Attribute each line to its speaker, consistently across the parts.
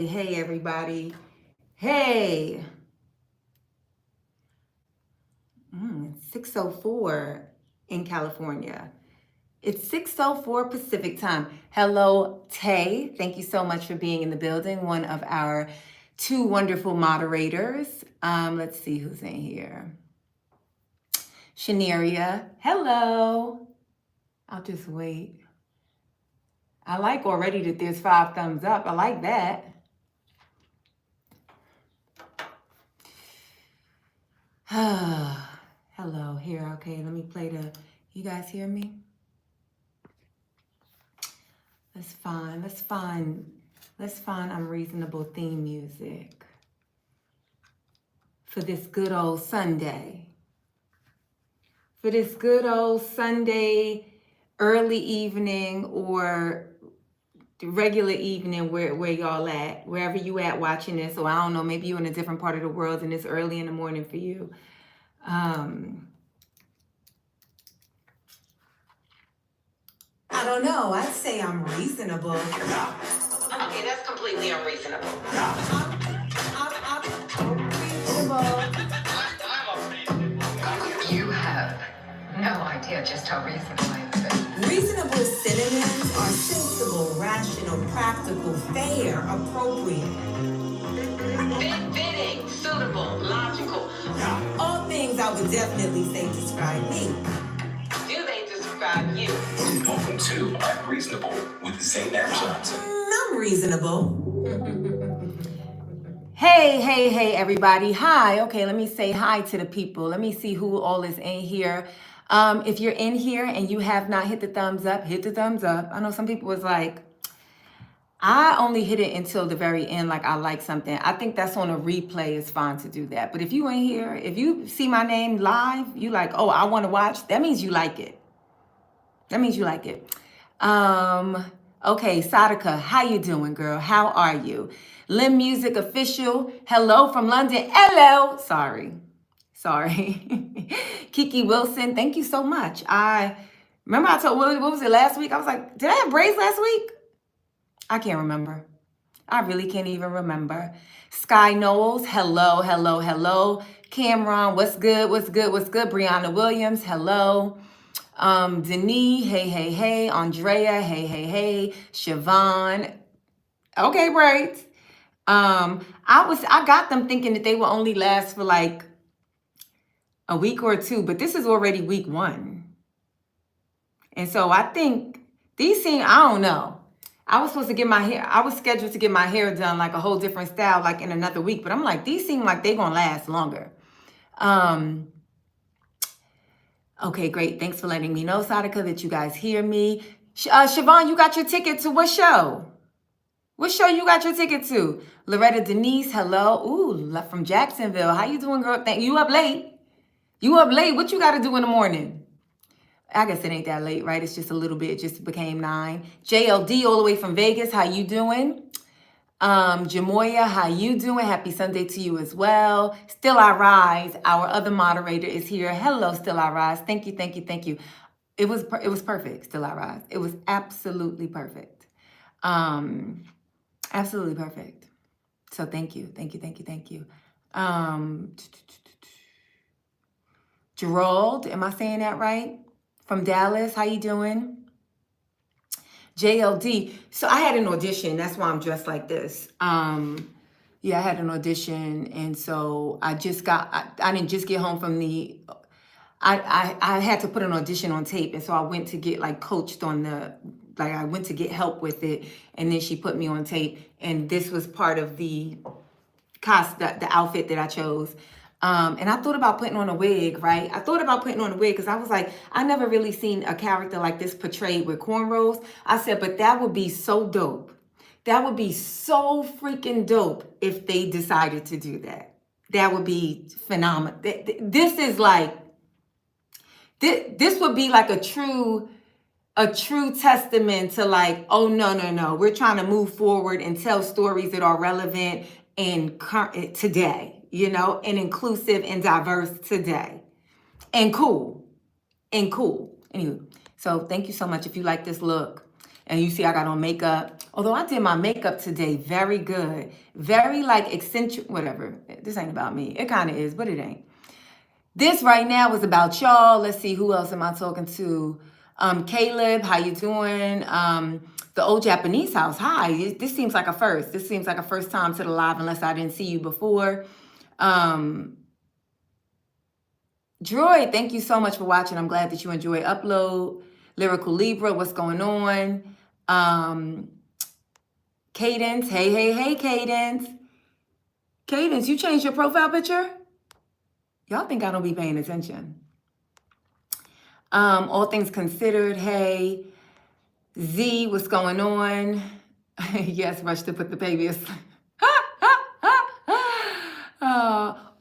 Speaker 1: Hey, everybody. Hey. 6:04 in California. It's 6:04 Pacific time. Hello, Tay. Thank you so much for being in the building. One of our two wonderful moderators. Let's see who's in here. Shaneria. Hello. I'll just wait. I like already that there's 5 thumbs up. I like that. Hello, here. Okay, let me play the. You guys hear me? Let's find unreasonable theme music for this good old Sunday. For this good old Sunday early evening or regular evening where y'all at, wherever you at watching this. So I don't know, maybe you're in a different part of the world and it's early in the morning for you. I don't know. I'd say I'm reasonable. Okay, that's completely unreasonable. I'm reasonable.
Speaker 2: You have no idea just how reasonable I am.
Speaker 1: Reasonable synonyms are sensible, rational, practical, fair, appropriate. Fitting, suitable, logical. All things I would definitely say describe me. Do they describe you?
Speaker 3: Welcome to Unreasonable with ZAINAB Johnson.
Speaker 1: I'm reasonable. Hey, everybody. Hi. Okay, let me say hi to the people. Let me see who all is in here. If you're in here and you have not hit the thumbs up, hit the thumbs up. I know some people was like, I only hit it until the very end, like I like something. I think that's on a replay. It's fine to do that. But if you in here, if you see my name live, you like, oh, I want to watch. That means you like it. That means you like it. Okay, Sadaka, how you doing, girl? How are you? Lim Music Official, hello from London. Hello. Sorry. Kiki Wilson, thank you so much. I told, what was it last week? I was like, did I have braids last week? I can't remember. I really can't even remember. Sky Knowles, hello. Cameron, what's good? Brianna Williams, hello. Denise, hey. Andrea, hey. Siobhan, okay, braids. I got them thinking that they will only last for like a week or two, but this is already week 1. And so I think these seem, I don't know. I was scheduled to get my hair done like a whole different style, like in another week, but I'm like, these seem like they're gonna last longer. Okay, great. Thanks for letting me know, Sadaka, that you guys hear me. Siobhan, you got your ticket to what show? What show you got your ticket to? Loretta Denise, hello. Ooh, from Jacksonville. How you doing, girl? You up late? What you got to do in the morning? I guess it ain't that late, right? It's just a little bit. It just became 9. JLD all the way from Vegas. How you doing? Jamoya, how you doing? Happy Sunday to you as well. Still I Rise, our other moderator is here. Hello, Still I Rise. Thank you. It was perfect, Still I Rise. It was absolutely perfect. Absolutely perfect. So thank you. Gerald, am I saying that right? From Dallas, how you doing? JLD. So I had an audition. That's why I'm dressed like this. I had an audition, and so I didn't just get home from I had to put an audition on tape, and so I went to get like coached on I went to get help with it, and then she put me on tape, and this was part of the outfit that I chose. And I thought about putting on a wig, right? Because I was like, I never really seen a character like this portrayed with cornrows. I said, but that would be so dope. That would be so freaking dope if they decided to do that. That would be phenomenal. This is like, this would be like a true testament to like, oh, no. We're trying to move forward and tell stories that are relevant and today. And inclusive and diverse today. And cool. Anyway, so thank you so much if you like this look. And you see I got on makeup. Although I did my makeup today very good. Very like eccentric, whatever. This ain't about me. It kind of is, but it ain't. This right now is about y'all. Let's see, who else am I talking to? Caleb, how you doing? The old Japanese house. Hi. This seems like a first. This seems like a first time to the live unless I didn't see you before. Droid, thank you so much for watching. I'm glad that you enjoy Upload. Lyrical Libra, what's going on? Cadence, hey, Cadence. Cadence, you changed your profile picture? Y'all think I don't be paying attention. All things considered, hey. Z, what's going on? Yes, rush to put the baby asleep.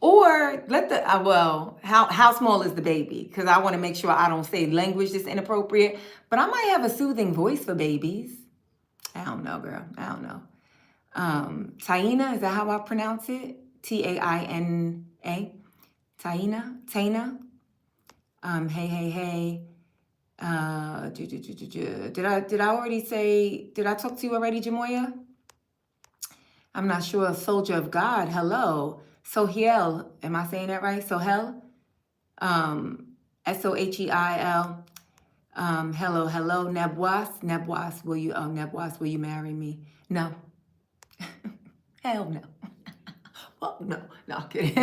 Speaker 1: Or let the, how small is the baby? Because I want to make sure I don't say language that's inappropriate. But I might have a soothing voice for babies. I don't know, girl. I don't know. Taina, is that how I pronounce it? Taina? Taina? Hey. Did I already say, did I talk to you already, Jamoya? I'm not sure. Soldier of God, hello. Sohiel, am I saying that right? Sohel? Soheil. Hello. Nebwas, will you marry me? No. Hell no. Well, no, I'm kidding.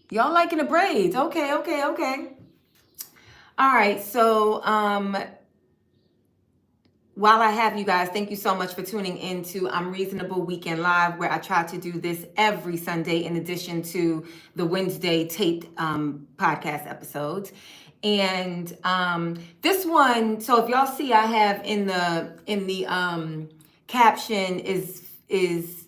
Speaker 1: Y'all liking the braids? Okay. All right, so while I have you guys, thank you so much for tuning in to I'm Reasonable Weekend Live, where I try to do this every Sunday in addition to the Wednesday taped podcast episodes. And this one, so if y'all see, I have in the caption is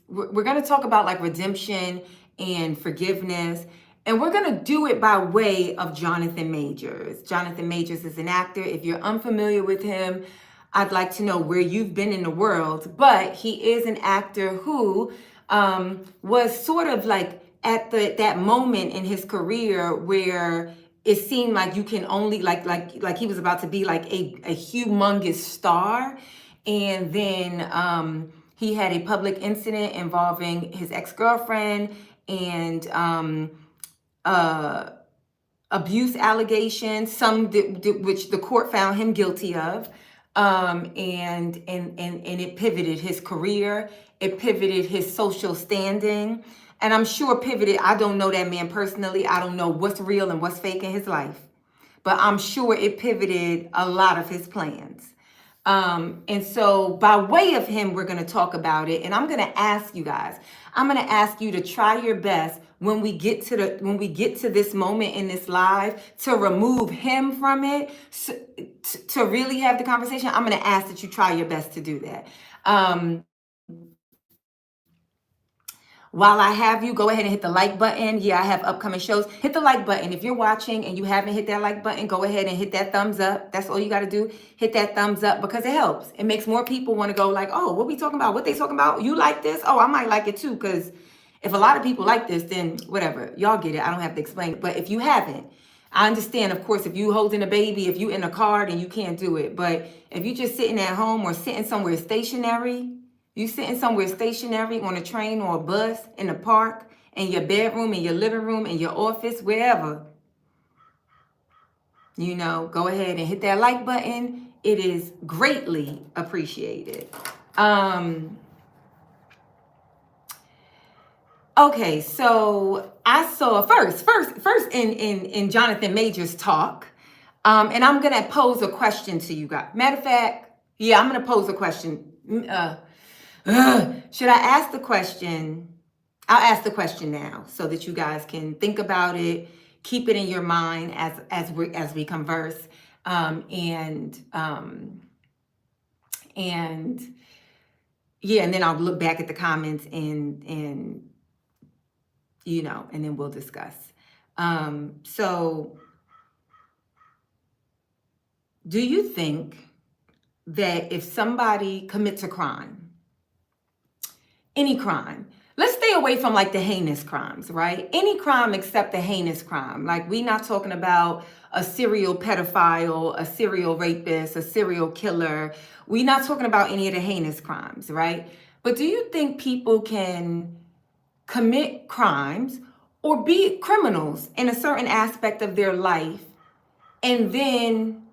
Speaker 1: we're going to talk about like redemption and forgiveness. And we're going to do it by way of Jonathan Majors. Jonathan Majors is an actor. If you're unfamiliar with him, I'd like to know where you've been in the world. But he is an actor who was sort of like at that moment in his career where it seemed like you can only like he was about to be like a humongous star. And then he had a public incident involving his ex-girlfriend and abuse allegations, some which the court found him guilty of, and it pivoted his career, it pivoted his social standing, and I'm sure pivoted. I don't know that man personally. I don't know what's real and what's fake in his life, but I'm sure it pivoted a lot of his plans. And so by way of him, we're going to talk about it. And I'm going to ask you guys, I'm going to ask you to try your best when we get to this moment in this live to remove him from it, to really have the conversation. I'm going to ask that you try your best to do that. While I have you, go ahead and hit the like button. Yeah, I have upcoming shows. Hit the like button. If you're watching and you haven't hit that like button, go ahead and hit that thumbs up. That's all you got to do. Hit that thumbs up because it helps. It makes more people want to go like, oh, what we talking about? What they talking about? You like this? Oh, I might like it too. Because if a lot of people like this, then whatever. Y'all get it. I don't have to explain it. But if you haven't, I understand, of course, if you holding a baby, if you in a car, then you can't do it. But if you just sitting at home or sitting somewhere stationary, you sitting somewhere stationary on a train or a bus, in the park, in your bedroom, in your living room, in your office, wherever, go ahead and hit that like button. It is greatly appreciated. Okay, so I saw first in Jonathan Majors' talk, and I'm gonna pose a question to you guys. Matter of fact, yeah, I'm gonna pose a question. Should I ask the question? I'll ask the question now so that you guys can think about it, keep it in your mind as we converse, and then I'll look back at the comments and and then we'll discuss. So, do you think that if somebody commits a crime, any crime, let's stay away from like the heinous crimes, right? Any crime except the heinous crime. Like, we not talking about a serial pedophile, a serial rapist, a serial killer. We not talking about any of the heinous crimes, right? But do you think people can commit crimes or be criminals in a certain aspect of their life and then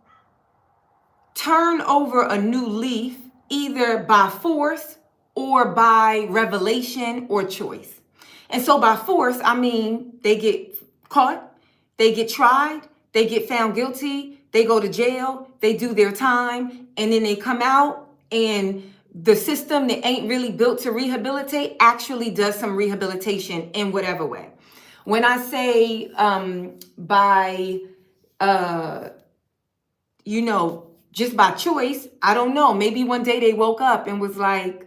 Speaker 1: turn over a new leaf, either by force or by revelation or choice? And so by force, I mean they get caught, they get tried, they get found guilty, they go to jail, they do their time, and then they come out, and the system that ain't really built to rehabilitate actually does some rehabilitation in whatever way. When I say by just by choice, I don't know. Maybe one day they woke up and was like,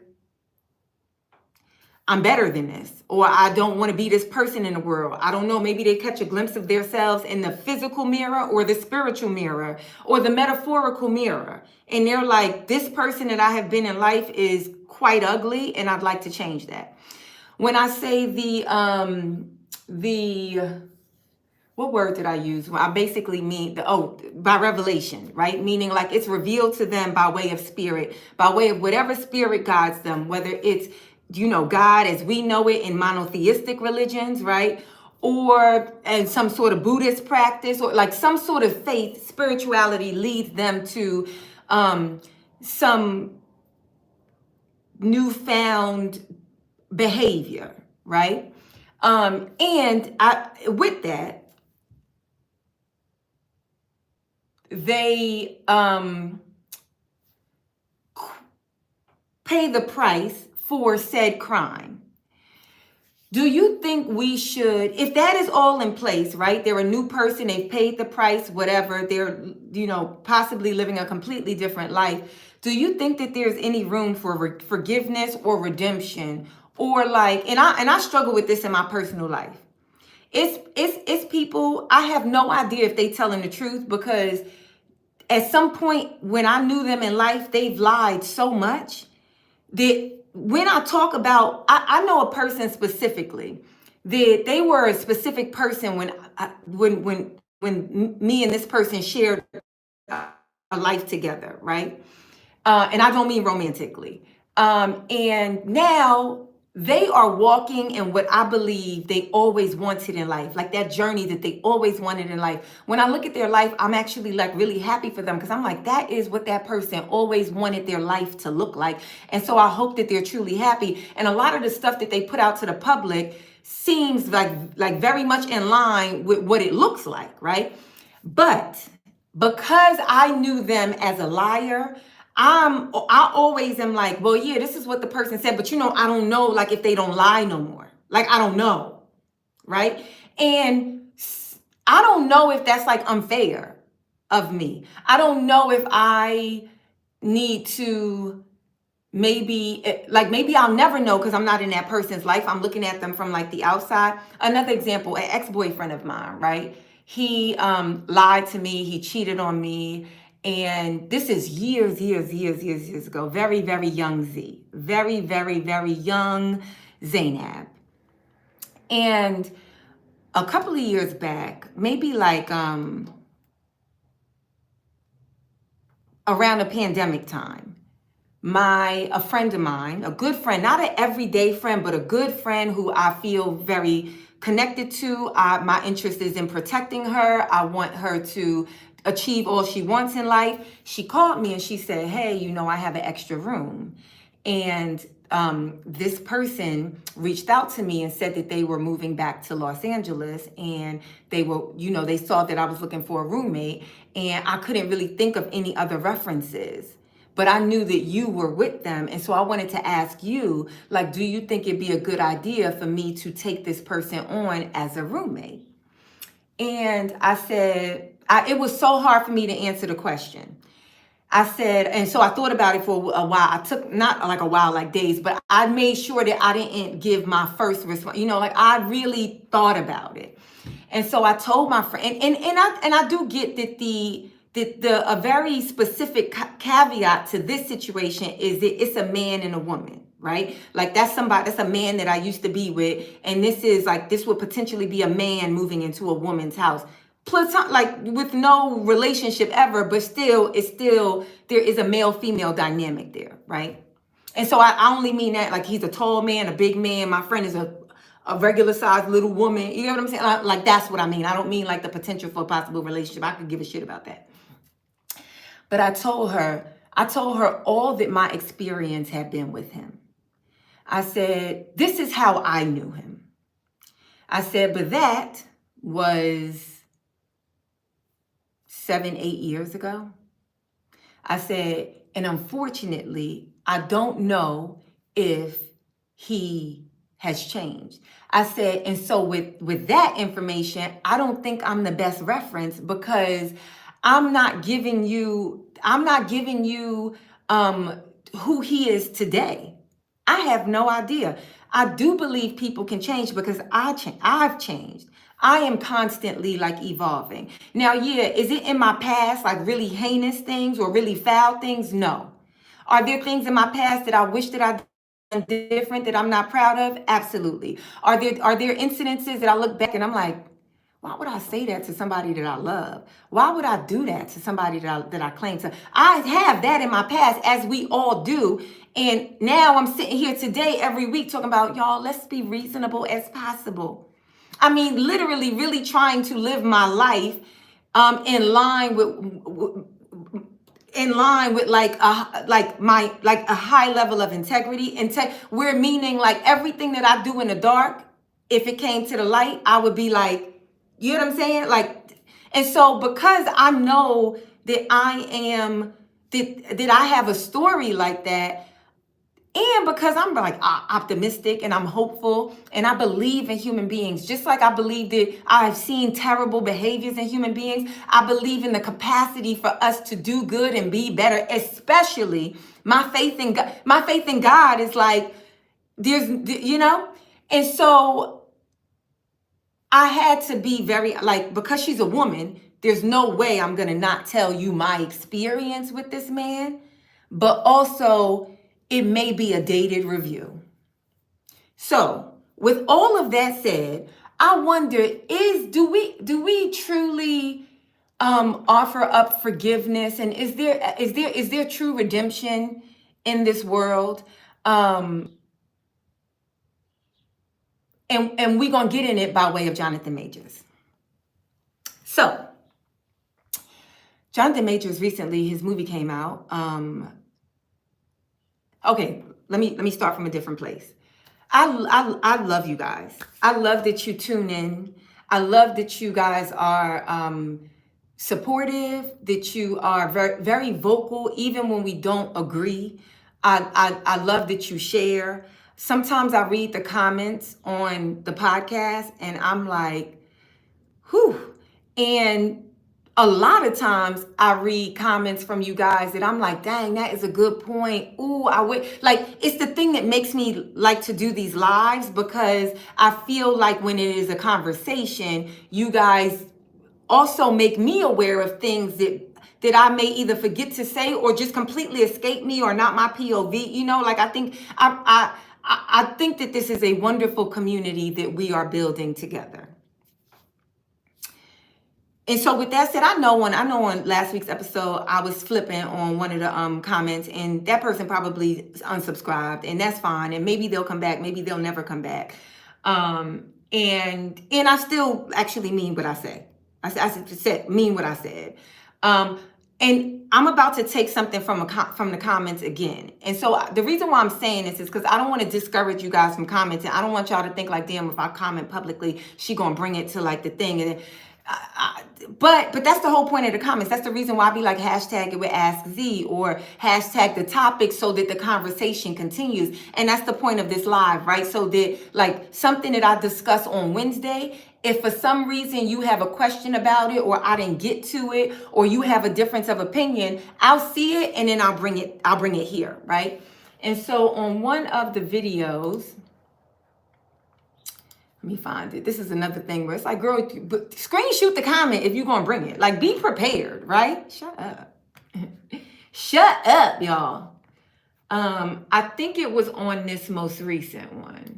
Speaker 1: I'm better than this, or I don't want to be this person in the world. I don't know. Maybe they catch a glimpse of themselves in the physical mirror or the spiritual mirror or the metaphorical mirror. And they're like, this person that I have been in life is quite ugly, and I'd like to change that. When I say what word did I use? Well, I basically mean by revelation, right? Meaning like it's revealed to them by way of spirit, by way of whatever spirit guides them, whether it's, God as we know it in monotheistic religions, right? Or in some sort of Buddhist practice, or like some sort of faith, spirituality leads them to some newfound behavior, right? With that, they pay the price for said crime. Do you think we should, if that is all in place, right? They're a new person, they've paid the price, whatever, they're, possibly living a completely different life. Do you think that there's any room for forgiveness or redemption? Or like, and I struggle with this in my personal life. It's people, I have no idea if they telling the truth, because at some point when I knew them in life, they've lied so much that when I talk about, I know a person specifically that they were a specific person when me and this person shared a life together, right? And I don't mean romantically. And now they are walking in what I believe they always wanted in life, like that journey that they always wanted in life. When I look at their life, I'm actually like really happy for them, because I'm like, that is what that person always wanted their life to look like. And so I hope that they're truly happy. And a lot of the stuff that they put out to the public seems like very much in line with what it looks like, right? But because I knew them as a liar, I always am like, well, yeah, this is what the person said, but I don't know, like, if they don't lie no more. Like, I don't know, right? And I don't know if that's like unfair of me. I don't know if I need to maybe I'll never know, because I'm not in that person's life. I'm looking at them from like the outside. Another example, an ex-boyfriend of mine, right? He lied to me. He cheated on me. And this is years ago. Very, very young Z. Very, very, very young ZAINAB. And a couple of years back, maybe like around the pandemic time, a friend of mine, a good friend, not an everyday friend, but a good friend who I feel very connected to. My interest is in protecting her. I want her to achieve all she wants in life. She called me and she said, hey, I have an extra room. And this person reached out to me and said that they were moving back to Los Angeles, and they were, they saw that I was looking for a roommate, and I couldn't really think of any other references. But I knew that you were with them. And so I wanted to ask you, like, do you think it'd be a good idea for me to take this person on as a roommate? And I said, it was so hard for me to answer the question. I said, and so I thought about it for a while. I took, not like a while, like days, but I made sure that I didn't give my first response. Like, I really thought about it. And so I told my friend, and I do get that a very specific caveat to this situation is that it's a man and a woman, right? Like that's a man that I used to be with. And this would potentially be a man moving into a woman's house. Like with no relationship ever, but still, there is a male-female dynamic there, right? And so I only mean that like he's a tall man, a big man. My friend is a regular sized little woman. You know what I'm saying? Like that's what I mean. I don't mean like the potential for a possible relationship. I could give a shit about that. But I told her all that my experience had been with him. I said, this is how I knew him. I said, but that was 7, 8 years ago. I said, and unfortunately, I don't know if he has changed. I said, and so with that information, I don't think I'm the best reference because I'm not giving you who he is today. I have no idea. I do believe people can change because I've changed. I am constantly like evolving. Now, yeah, is it in my past like really heinous things or really foul things? No. Are there things in my past that I wish that I done different that I'm not proud of? Absolutely. Are there incidences that I look back and I'm like, why would I say that to somebody that I love? Why would I do that to somebody that I claim to? I have that in my past, as we all do. And now I'm sitting here today every week talking about, y'all, let's be reasonable as possible. I mean, literally really trying to live my life in line with like a high level of integrity. We're meaning like everything that I do in the dark, if it came to the light, I would be like, you know what I'm saying? Like, and so because I know that that I have a story like that, and because I'm like optimistic and I'm hopeful and I believe in human beings, just like I believe that I've seen terrible behaviors in human beings, I believe in the capacity for us to do good and be better, especially my faith in God. My faith in God is like, and so I had to be very, like, because she's a woman, there's no way I'm going to not tell you my experience with this man, but also it may be a dated review. So with all of that said, I wonder, do we truly offer up forgiveness, and is there true redemption in this world? And we're going to get in it by way of Jonathan Majors. So, Jonathan Majors recently, his movie came out. Okay, let me start from a different place. I love you guys. I love that you tune in. I love that you guys are supportive, that you are very, very vocal, even when we don't agree. I love that you share. Sometimes I read the comments on the podcast and I'm like, whew. And a lot of times I read comments from you guys that I'm like, dang, that is a good point. Ooh, it's the thing that makes me like to do these lives, because I feel like when it is a conversation, you guys also make me aware of things that I may either forget to say or just completely escape me or not my POV. Like I think that this is a wonderful community that we are building together. And so with that said, I know on last week's episode, I was flipping on one of the comments, and that person probably unsubscribed, and that's fine. And maybe they'll come back, maybe they'll never come back. And I still actually mean what I say. I said mean what I said. And I'm about to take something from the comments again. And so the reason why I'm saying this is because I don't want to discourage you guys from commenting. I don't want y'all to think like, damn, if I comment publicly, she gonna bring it to like the thing. And but that's the whole point of the comments. That's the reason why I be like hashtag it with Ask Z or hashtag the topic so that the conversation continues. And that's the point of this live, right? So that like something that I discuss on Wednesday, if for some reason you have a question about it or I didn't get to it or you have a difference of opinion, I'll see it and then I'll bring it here, right? And so on one of the videos, let me find it. This is another thing where it's like, girl, but screenshot the comment if you're going to bring it. Like, be prepared, right? Shut up. Shut up, y'all. I think it was on this most recent one.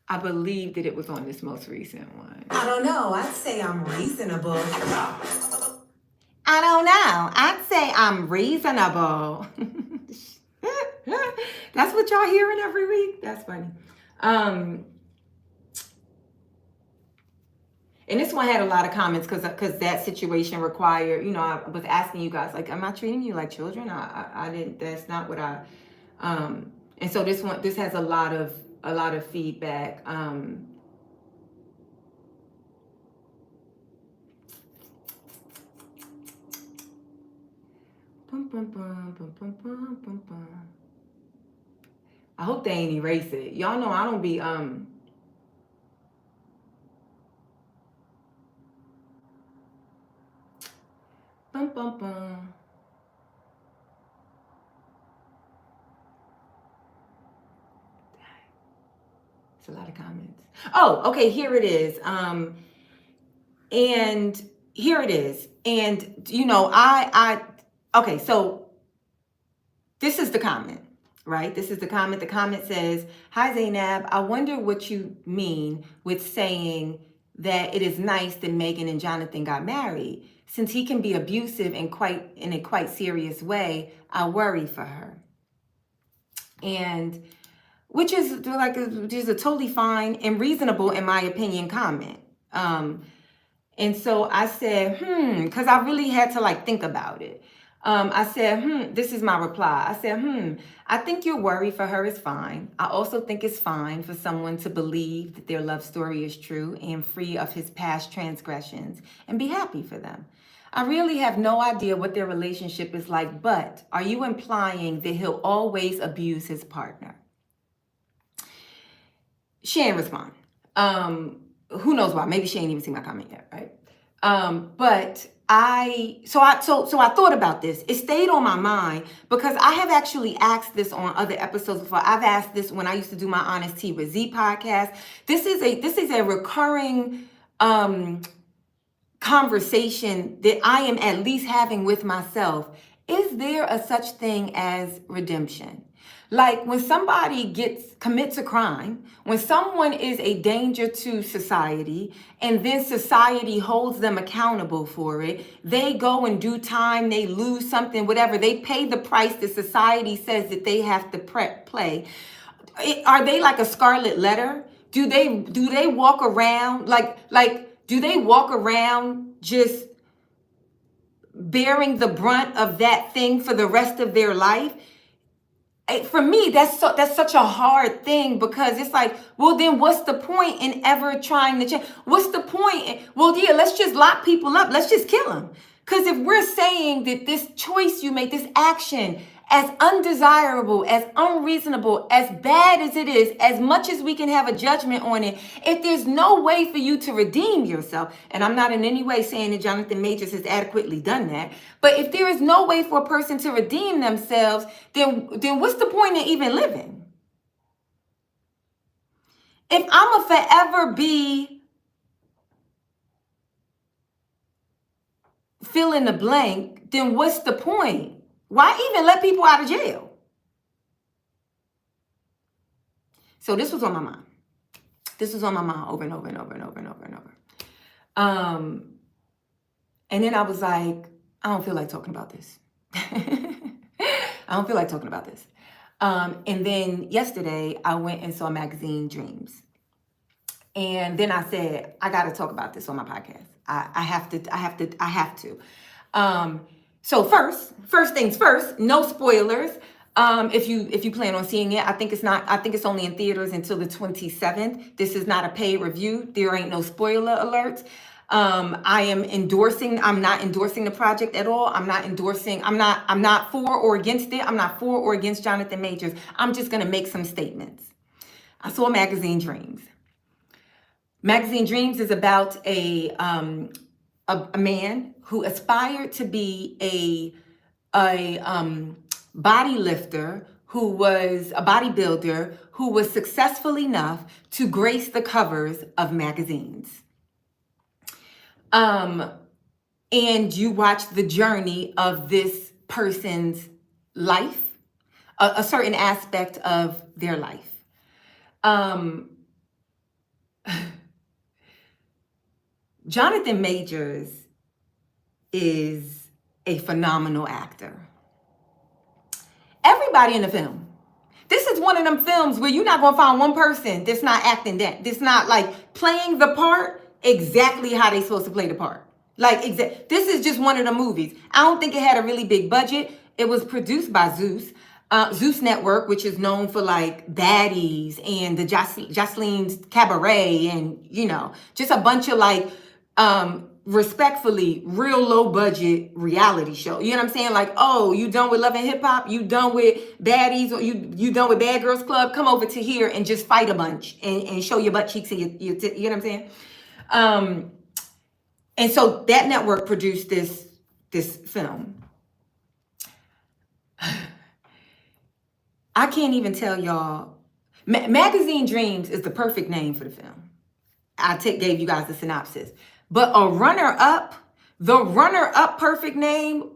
Speaker 1: I believe that it was on this most recent one.
Speaker 4: I don't know. I'd say I'm reasonable.
Speaker 1: I don't know. I'd say I'm reasonable. That's what y'all hearing every week? That's funny. And this one had a lot of comments because that situation required, I was asking you guys, like, am I treating you like children? I didn't, that's not what and so this has a lot of feedback. I hope they ain't erase it. Y'all know I don't be, It's a lot of comments. Oh, okay, here it is. And here it is. And, okay, so this is the comment, right? This is the comment. The comment says, "Hi, ZAINAB. I wonder what you mean with saying that it is nice that Megan and Jonathan got married. Since he can be abusive in a quite serious way, I worry for her." And which is a totally fine and reasonable, in my opinion, comment. And so I said, because I really had to think about it. I said, this is my reply. I said, I think your worry for her is fine. I also think it's fine for someone to believe that their love story is true and free of his past transgressions and be happy for them. I really have no idea what their relationship is like, but are you implying that he'll always abuse his partner? She ain't respond. Who knows why? Maybe she ain't even seen my comment yet, right? But I thought about this. It stayed on my mind because I have actually asked this on other episodes before. I've asked this when I used to do my Honest Tea with Z podcast. This is a recurring conversation that I am at least having with myself. Is there a such thing as redemption? Like when somebody commits a crime, when someone is a danger to society and then society holds them accountable for it, they go and do time, they lose something, whatever, they pay the price that society says that they have to pay. Are they like a scarlet letter? Do they walk around do they walk around just bearing the brunt of that thing for the rest of their life? For me, that's such a hard thing because it's like, well, then what's the point in ever trying to change? What's the point? Well, yeah, let's just lock people up. Let's just kill them. Because if we're saying that this choice you make, this action, as undesirable, as unreasonable, as bad as it is, as much as we can have a judgment on it, if there's no way for you to redeem yourself, and I'm not in any way saying that Jonathan Majors has adequately done that, but if there is no way for a person to redeem themselves, then what's the point in even living? If I'm a forever be fill in the blank, then what's the point? Why even let people out of jail? So this was on my mind. This was on my mind over and over and over and over and over and over. And then I was like, I don't feel like talking about this. I don't feel like talking about this. And then yesterday I went and saw magazine Dreams. And then I said, I got to talk about this on my podcast. I have to. So first things first, no spoilers. If you plan on seeing it, I think it's only in theaters until the 27th. This is not a paid review. There ain't no spoiler alerts. I'm not endorsing the project at all. I'm not for or against it. I'm not for or against Jonathan Majors. I'm just going to make some statements. I saw Magazine Dreams. Magazine Dreams is about a man who aspired to be a body lifter, who was a bodybuilder, who was successful enough to grace the covers of magazines. And you watch the journey of this person's life, a certain aspect of their life. Jonathan Majors is a phenomenal actor. Everybody in the film. This is one of them films where you're not going to find one person that's not acting that's not like playing the part exactly how they supposed to play the part. Like, this is just one of the movies. I don't think it had a really big budget. It was produced by Zeus Network, which is known for like Baddies and the Jocelyn's Cabaret and, you know, just a bunch of like, respectfully, real low budget reality show. You know what I'm saying? Like, oh, you done with Love and Hip Hop? You done with Baddies? Or you done with Bad Girls Club? Come over to here and just fight a bunch and show your butt cheeks and you know what I'm saying? And so that network produced this film. I can't even tell y'all. Magazine Dreams is the perfect name for the film. Gave you guys the synopsis. But the runner-up perfect name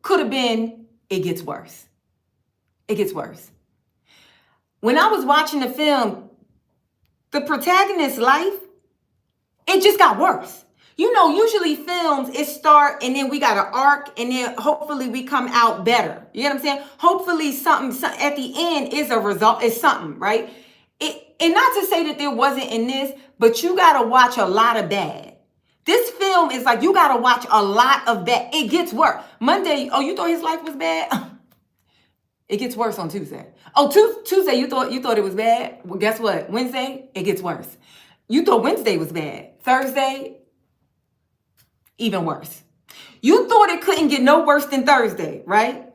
Speaker 1: could have been It Gets Worse. It Gets Worse. When I was watching the film, the protagonist's life, it just got worse. You know, usually films, it start and then we got an arc and then hopefully we come out better. You know what I'm saying? Hopefully something at the end is a result, is something, right? And not to say that there wasn't in this, but you got to watch a lot of bad. This film is like, you got to watch a lot of bad. It gets worse. Monday, oh, you thought his life was bad? It gets worse on Tuesday. Oh, Tuesday, you thought it was bad? Well, guess what? Wednesday, it gets worse. You thought Wednesday was bad. Thursday, even worse. You thought it couldn't get no worse than Thursday, right?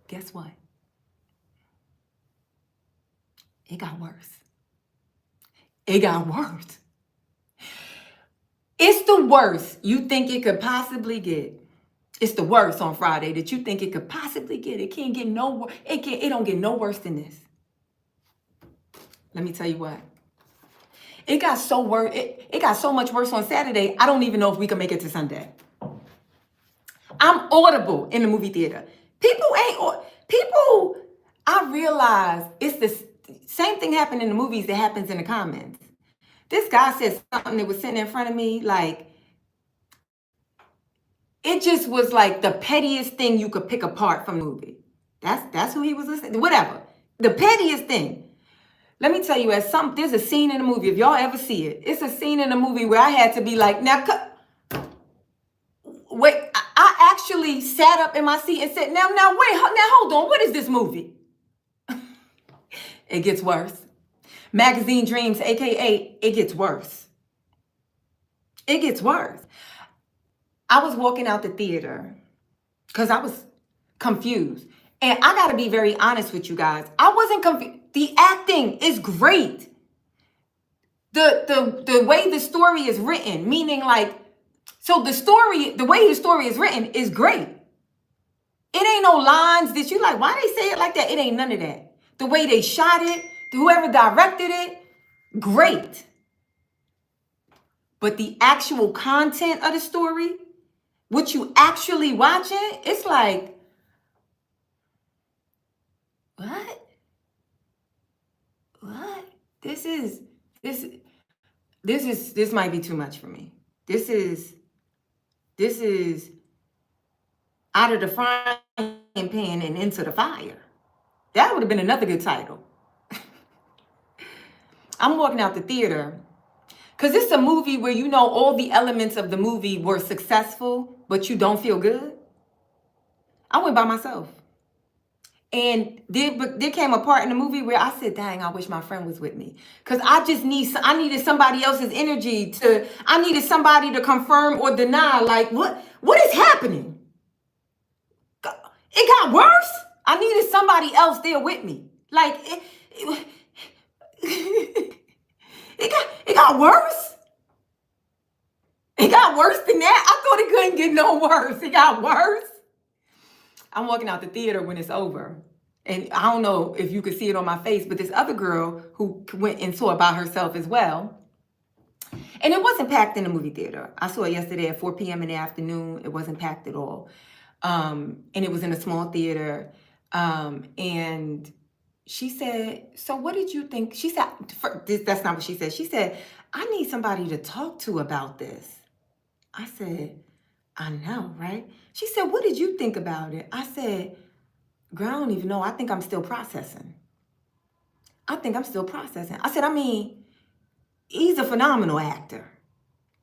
Speaker 1: Guess what? It got worse. It got worse. It's the worst you think it could possibly get. It's the worst on Friday that you think it could possibly get. It can't get no worse. It don't get no worse than this. Let me tell you what. It got so worse. It got so much worse on Saturday. I don't even know if we can make it to Sunday. I'm audible in the movie theater. People. I realize it's the same thing happened in the movies that happens in the comments. This guy said something that was sitting in front of me, like, it just was like the pettiest thing you could pick apart from the movie. That's who he was listening to. Whatever. The pettiest thing. Let me tell you, there's a scene in the movie, if y'all ever see it, it's a scene in the movie where I had to be like, now, wait, I actually sat up in my seat and said, now, hold on, what is this movie? It gets worse. Magazine Dreams, AKA, it gets worse. It gets worse. I was walking out the theater because I was confused. And I got to be very honest with you guys. I wasn't confused. The acting is great. The way the story is written, meaning like, so the way the story is written is great. It ain't no lines that you like, why they say it like that? It ain't none of that. The way they shot it, whoever directed it, great. But the actual content of the story, what you actually watching, it's like, what? This might be too much for me. This is out of the frying pan and into the fire. That would have been another good title. I'm walking out the theater because it's a movie where you know all the elements of the movie were successful, but you don't feel good. I went by myself. And there came a part in the movie where I said, dang, I wish my friend was with me. Because I needed somebody else's energy I needed somebody to confirm or deny, like, what is happening? It got worse. I needed somebody else there with me. Like, it got worse. It got worse than that. I thought it couldn't get no worse. It got worse. I'm walking out the theater when it's over. And I don't know if you could see it on my face, but this other girl who went and saw it by herself as well. And it wasn't packed in the movie theater. I saw it yesterday at 4 p.m. in the afternoon. It wasn't packed at all. And it was in a small theater. And she said, so what did you think? She said, that's not what she said. She said, I need somebody to talk to about this. I said, I know, right? She said, what did you think about it? I said, girl, I don't even know. I think I'm still processing. I said, I mean, he's a phenomenal actor.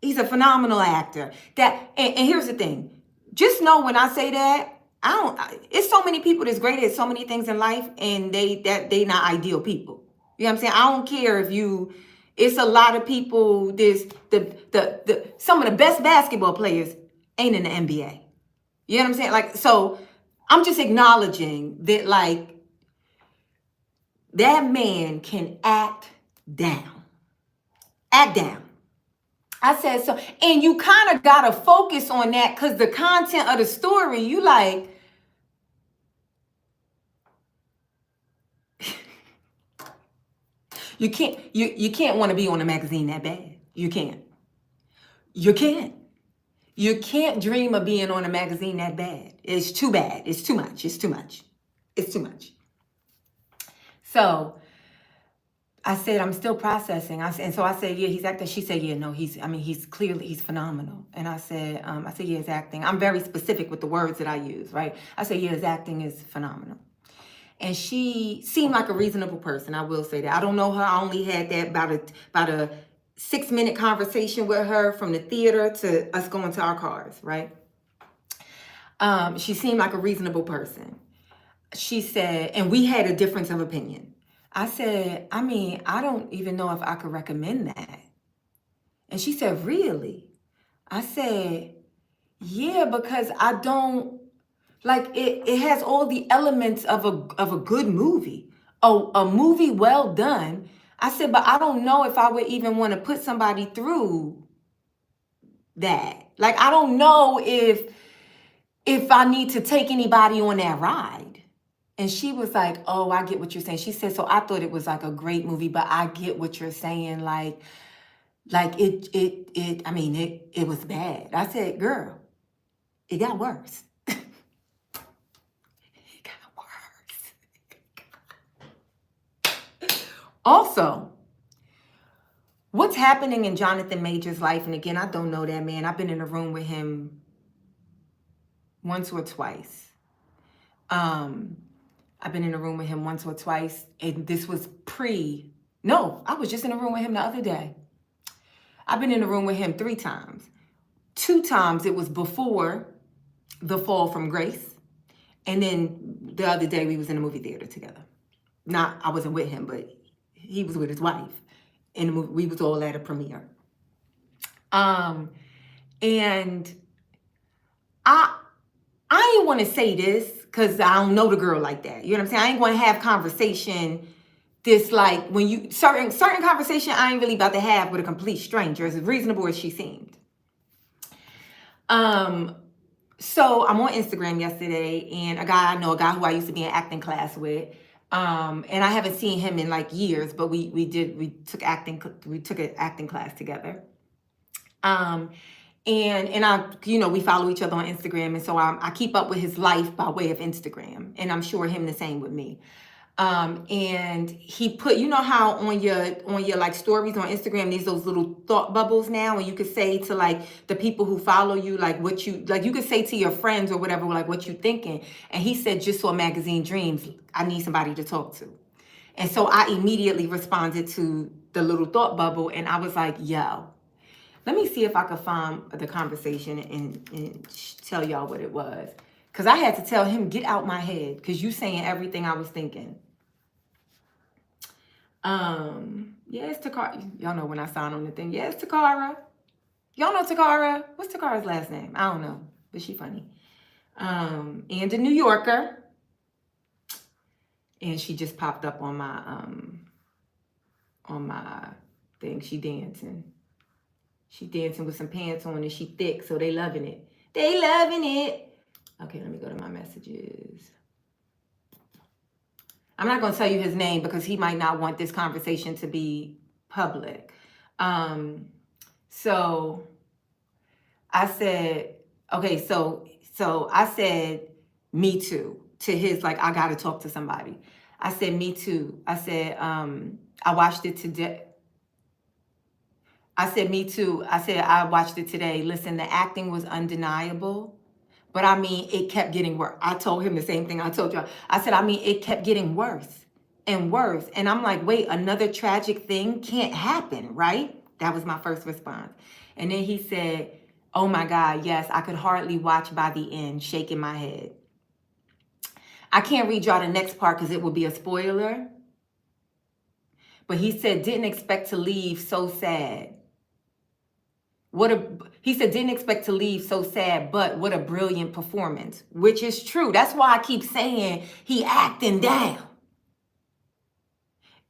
Speaker 1: He's a phenomenal actor. And here's the thing. Just know when I say that, it's so many people that's great at so many things in life, and they not ideal people. You know what I'm saying? I don't care if it's a lot of people, some of the best basketball players ain't in the NBA. You know what I'm saying? Like, so I'm just acknowledging that, like, that man can act down. Act down. I said so, and you kind of gotta focus on that because the content of the story, you like, you can't want to be on a magazine that bad. You can't. You can't dream of being on a magazine that bad. It's too bad. It's too much. So I said, I'm still processing. And so I said, yeah, he's acting. She said, yeah, no, he's phenomenal. And I said, yeah, his acting. I'm very specific with the words that I use, right? I said, yeah, his acting is phenomenal. And she seemed like a reasonable person. I will say that. I don't know her. I only had that about a 6-minute conversation with her from the theater to us going to our cars, right? She seemed like a reasonable person. She said, and we had a difference of opinion. I said, I mean, I don't even know if I could recommend that. And she said, really? I said, yeah, because I don't, like, it has all the elements of a good movie, a movie well done. I said, but I don't know if I would even want to put somebody through that. Like, I don't know if I need to take anybody on that ride. And she was like, oh, I get what you're saying. She said, so I thought it was like a great movie, but I get what you're saying. Like it was bad. I said, girl, it got worse. It got worse. Also, what's happening in Jonathan Major's life, and again, I don't know that man. I've been in a room with him once or twice. I've been in a room with him once or twice, and this was I was just in a room with him the other day. I've been in a room with him 3 times. 2 times it was before the fall from grace, and then the other day we was in a movie theater together. I wasn't with him, but he was with his wife in the movie. We was all at a premiere. And I ain't want to say this because I don't know the girl like that. You know what I'm saying? I ain't going to have conversation this, like, when you certain conversation I ain't really about to have with a complete stranger, as reasonable as she seemed. So I'm on Instagram yesterday, and a guy who I used to be in acting class with, and I haven't seen him in like years, but we took an acting class together. And I, we follow each other on Instagram. And so I keep up with his life by way of Instagram. And I'm sure him the same with me. And he put, how on your like stories on Instagram, there's those little thought bubbles now, and you could say to like the people who follow you, like you could say to your friends or whatever, like what you thinking. And he said, just saw Magazine Dreams. I need somebody to talk to. And so I immediately responded to the little thought bubble. And I was like, yo, let me see if I could find the conversation and tell y'all what it was. Because I had to tell him, get out my head, because you saying everything I was thinking. Yeah, it's Takara. Y'all know when I sign on the thing. Yeah, it's Takara. Y'all know Takara. What's Takara's last name? I don't know, but she funny. And a New Yorker. And she just popped up on my thing. She dancing. She dancing with some pants on, and she thick, so they loving it. Okay, let me go to my messages. I'm not going to tell you his name because he might not want this conversation to be public. So I said, okay, so So I said, me too, to his, like, I got to talk to somebody. I said, me too. I said, I watched it today. I said, me too. I said, I watched it today. Listen, the acting was undeniable. But I mean, it kept getting worse. I told him the same thing I told y'all. I said, I mean, it kept getting worse and worse. And I'm like, wait, another tragic thing can't happen, right? That was my first response. And then he said, oh my God, yes, I could hardly watch by the end, shaking my head. I can't read y'all the next part because it would be a spoiler. But he said, didn't expect to leave so sad. He said, didn't expect to leave so sad, but what a brilliant performance, which is true. That's why I keep saying he acting down.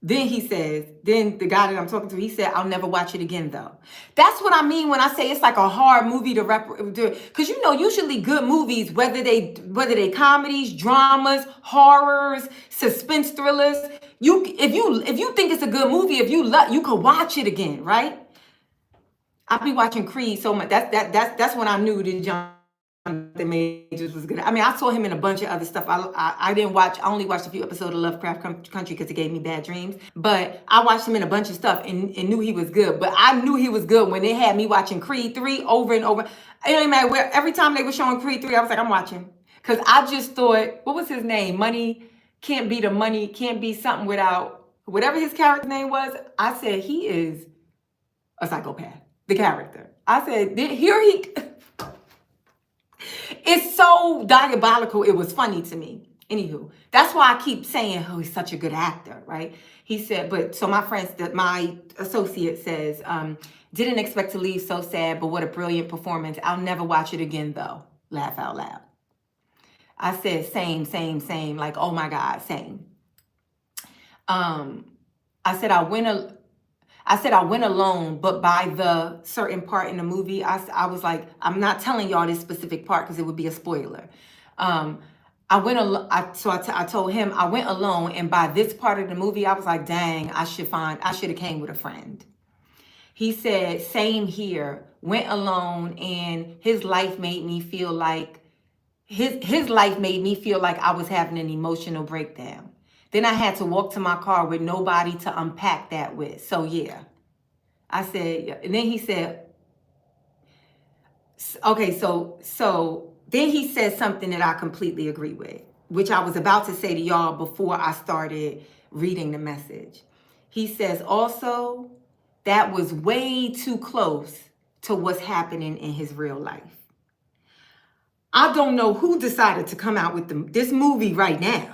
Speaker 1: Then he says, then the guy that I'm talking to, he said, I'll never watch it again though. That's what I mean when I say it's like a hard movie to because you know, usually good movies, whether they comedies, dramas, horrors, suspense thrillers, if you think it's a good movie, if you could watch it again, right? I be watching Creed so much. That's when I knew that Jonathan Majors was good. I mean, I saw him in a bunch of other stuff. I didn't watch. I only watched a few episodes of Lovecraft Country because it gave me bad dreams. But I watched him in a bunch of stuff and knew he was good. But I knew he was good when they had me watching Creed 3 over and over. It didn't matter where. Every time they were showing Creed 3, I was like, I'm watching, because I just thought, what was his name? Money can't be something without whatever his character name was. I said he is a psychopath. The character. I said, it's so diabolical. It was funny to me. Anywho, that's why I keep saying, oh, he's such a good actor, right? He said, my associate says, didn't expect to leave so sad, but what a brilliant performance. I'll never watch it again though. Laugh out loud. I said, same. Like, oh my God, same. I said, I went alone, but by the certain part in the movie, I was like, I'm not telling y'all this specific part because it would be a spoiler. I went alone. I told him I went alone, and by this part of the movie, I was like, dang, I should have came with a friend. He said, same here. Went alone, and his life made me feel like I was having an emotional breakdown. Then I had to walk to my car with nobody to unpack that with. So yeah, I said, and then he said, okay, so then he said something that I completely agree with, which I was about to say to y'all before I started reading the message. He says, also, that was way too close to what's happening in his real life. I don't know who decided to come out with this movie right now.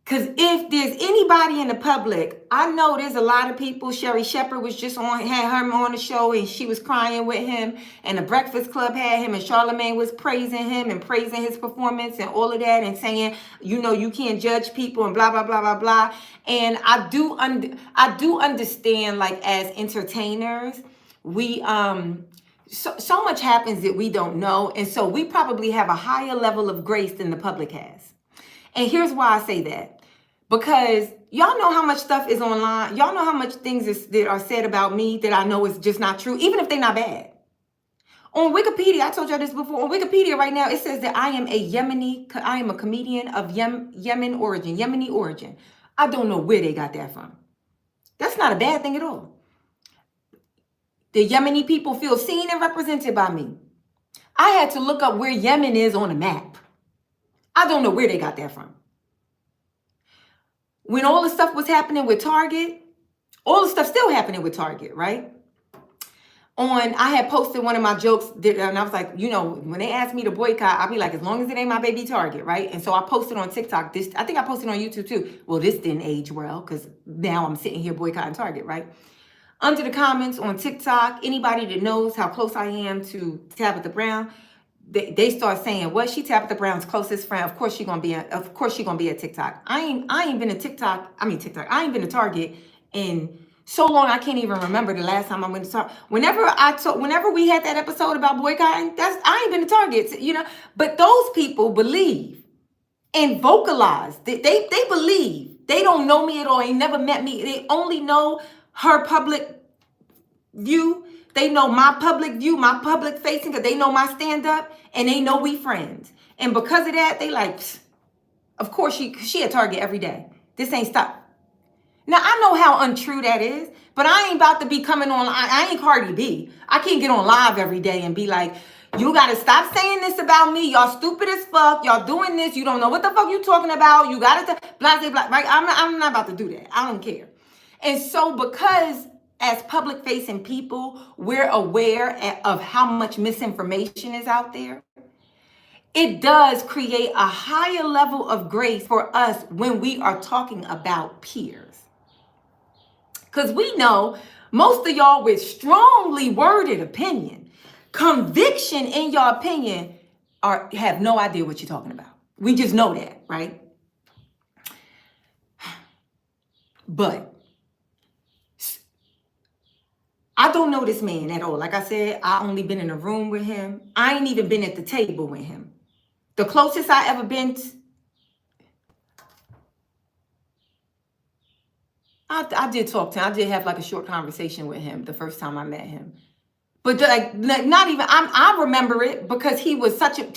Speaker 1: Because if there's anybody in the public, I know there's a lot of people. Sherri Shepherd was just had her on the show and she was crying with him. And the Breakfast Club had him and Charlamagne was praising him and praising his performance and all of that and saying, you know, you can't judge people and blah, blah, blah, blah, blah. And I do understand, like, as entertainers, we, so much happens that we don't know. And so we probably have a higher level of grace than the public has. And here's why I say that. Because y'all know how much stuff is online. Y'all know how much things that are said about me that I know is just not true, even if they're not bad. On Wikipedia, I told y'all this before. On Wikipedia right now, it says that I am a comedian of Yemeni origin. I don't know where they got that from. That's not a bad thing at all. The Yemeni people feel seen and represented by me. I had to look up where Yemen is on a map. I don't know where they got that from. When all the stuff was happening with Target, all the stuff still happening with Target, right? I had posted one of my jokes, and I was like, you know, when they ask me to boycott, I'll be like, as long as it ain't my baby Target, right? And so I posted on TikTok. I think I posted on YouTube too. Well, this didn't age well because now I'm sitting here boycotting Target, right? Under the comments on TikTok, anybody that knows how close I am to Tabitha Brown, they start saying, "What? She Tabitha Brown's closest friend. Of course she gonna be at TikTok." I ain't been to TikTok. I ain't been to Target in so long I can't even remember the last time I went to Target. Whenever we had that episode about boycotting, I ain't been to Target, you know. But those people believe and vocalize. They believe. They don't know me at all. Ain't never met me. They only know her public view. They know my public view, my public facing, because they know my stand up, and they know we friends. And because of that, they like, psst, of course she at Target every day. This ain't stop. Now, I know how untrue that is, but I ain't about to be coming on. I ain't Cardi B. I can't get on live every day and be like, you got to stop saying this about me. Y'all stupid as fuck. Y'all doing this. You don't know what the fuck you talking about. You got to blah, blah, blah. Right? I'm not about to do that. I don't care. And so because as public facing people, we're aware of how much misinformation is out there, it does create a higher level of grace for us when we are talking about peers. Because we know most of y'all with strongly worded opinion, conviction in your opinion, have no idea what you're talking about. We just know that, right? But I don't know this man at all. Like I said, I only been in a room with him. I ain't even been at the table with him. The closest I ever been to, I did talk to him. I did have like a short conversation with him the first time I met him. But like not even, I remember it because he was such a,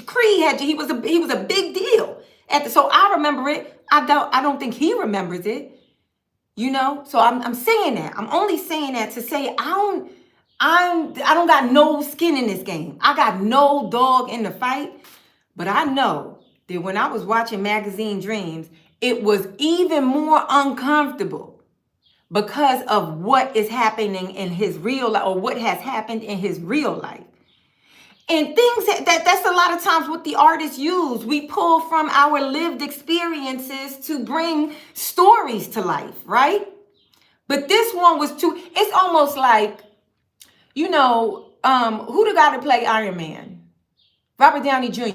Speaker 1: he was a big deal. So I remember it. I don't think he remembers it. You know? So I'm saying that. I'm only saying that to say I don't got no skin in this game. I got no dog in the fight. But I know that when I was watching Magazine Dreams, it was even more uncomfortable because of what is happening in his real life, or what has happened in his real life. And things that's a lot of times what the artists use. We pull from our lived experiences to bring stories to life, right? But this one was it's almost like, you know, who the guy to play Iron Man? Robert Downey Jr.,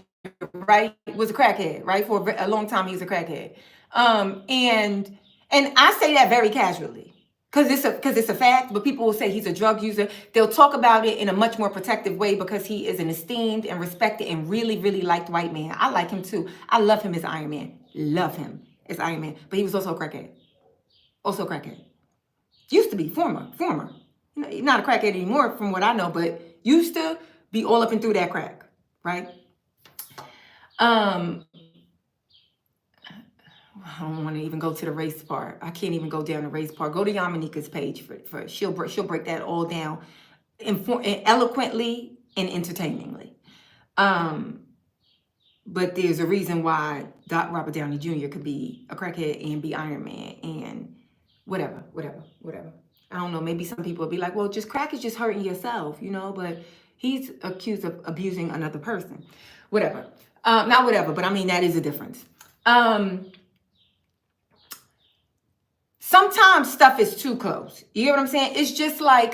Speaker 1: right? Was a crackhead, right? For a long time, he was a crackhead. And I say that very casually because it's a fact, but people will say he's a drug user. They'll talk about it in a much more protective way because he is an esteemed and respected and really, really liked white man. I like him too. I love him as Iron Man. Love him as Iron Man. But he was also a crackhead. Also a crackhead. Used to be, former. You know, not a crackhead anymore from what I know, but used to be all up and through that crack, right? I don't want to even go to the race part. I can't even go down the race part. Go to Yamanika's page for she'll break that all down eloquently and entertainingly. But there's a reason why Robert Downey Jr. could be a crackhead and be Iron Man and whatever. I don't know. Maybe some people will be like, well, just crack is just hurting yourself, you know, but he's accused of abusing another person. Whatever. Not whatever, but I mean, that is a difference. Sometimes stuff is too close. You hear what I'm saying? It's just like,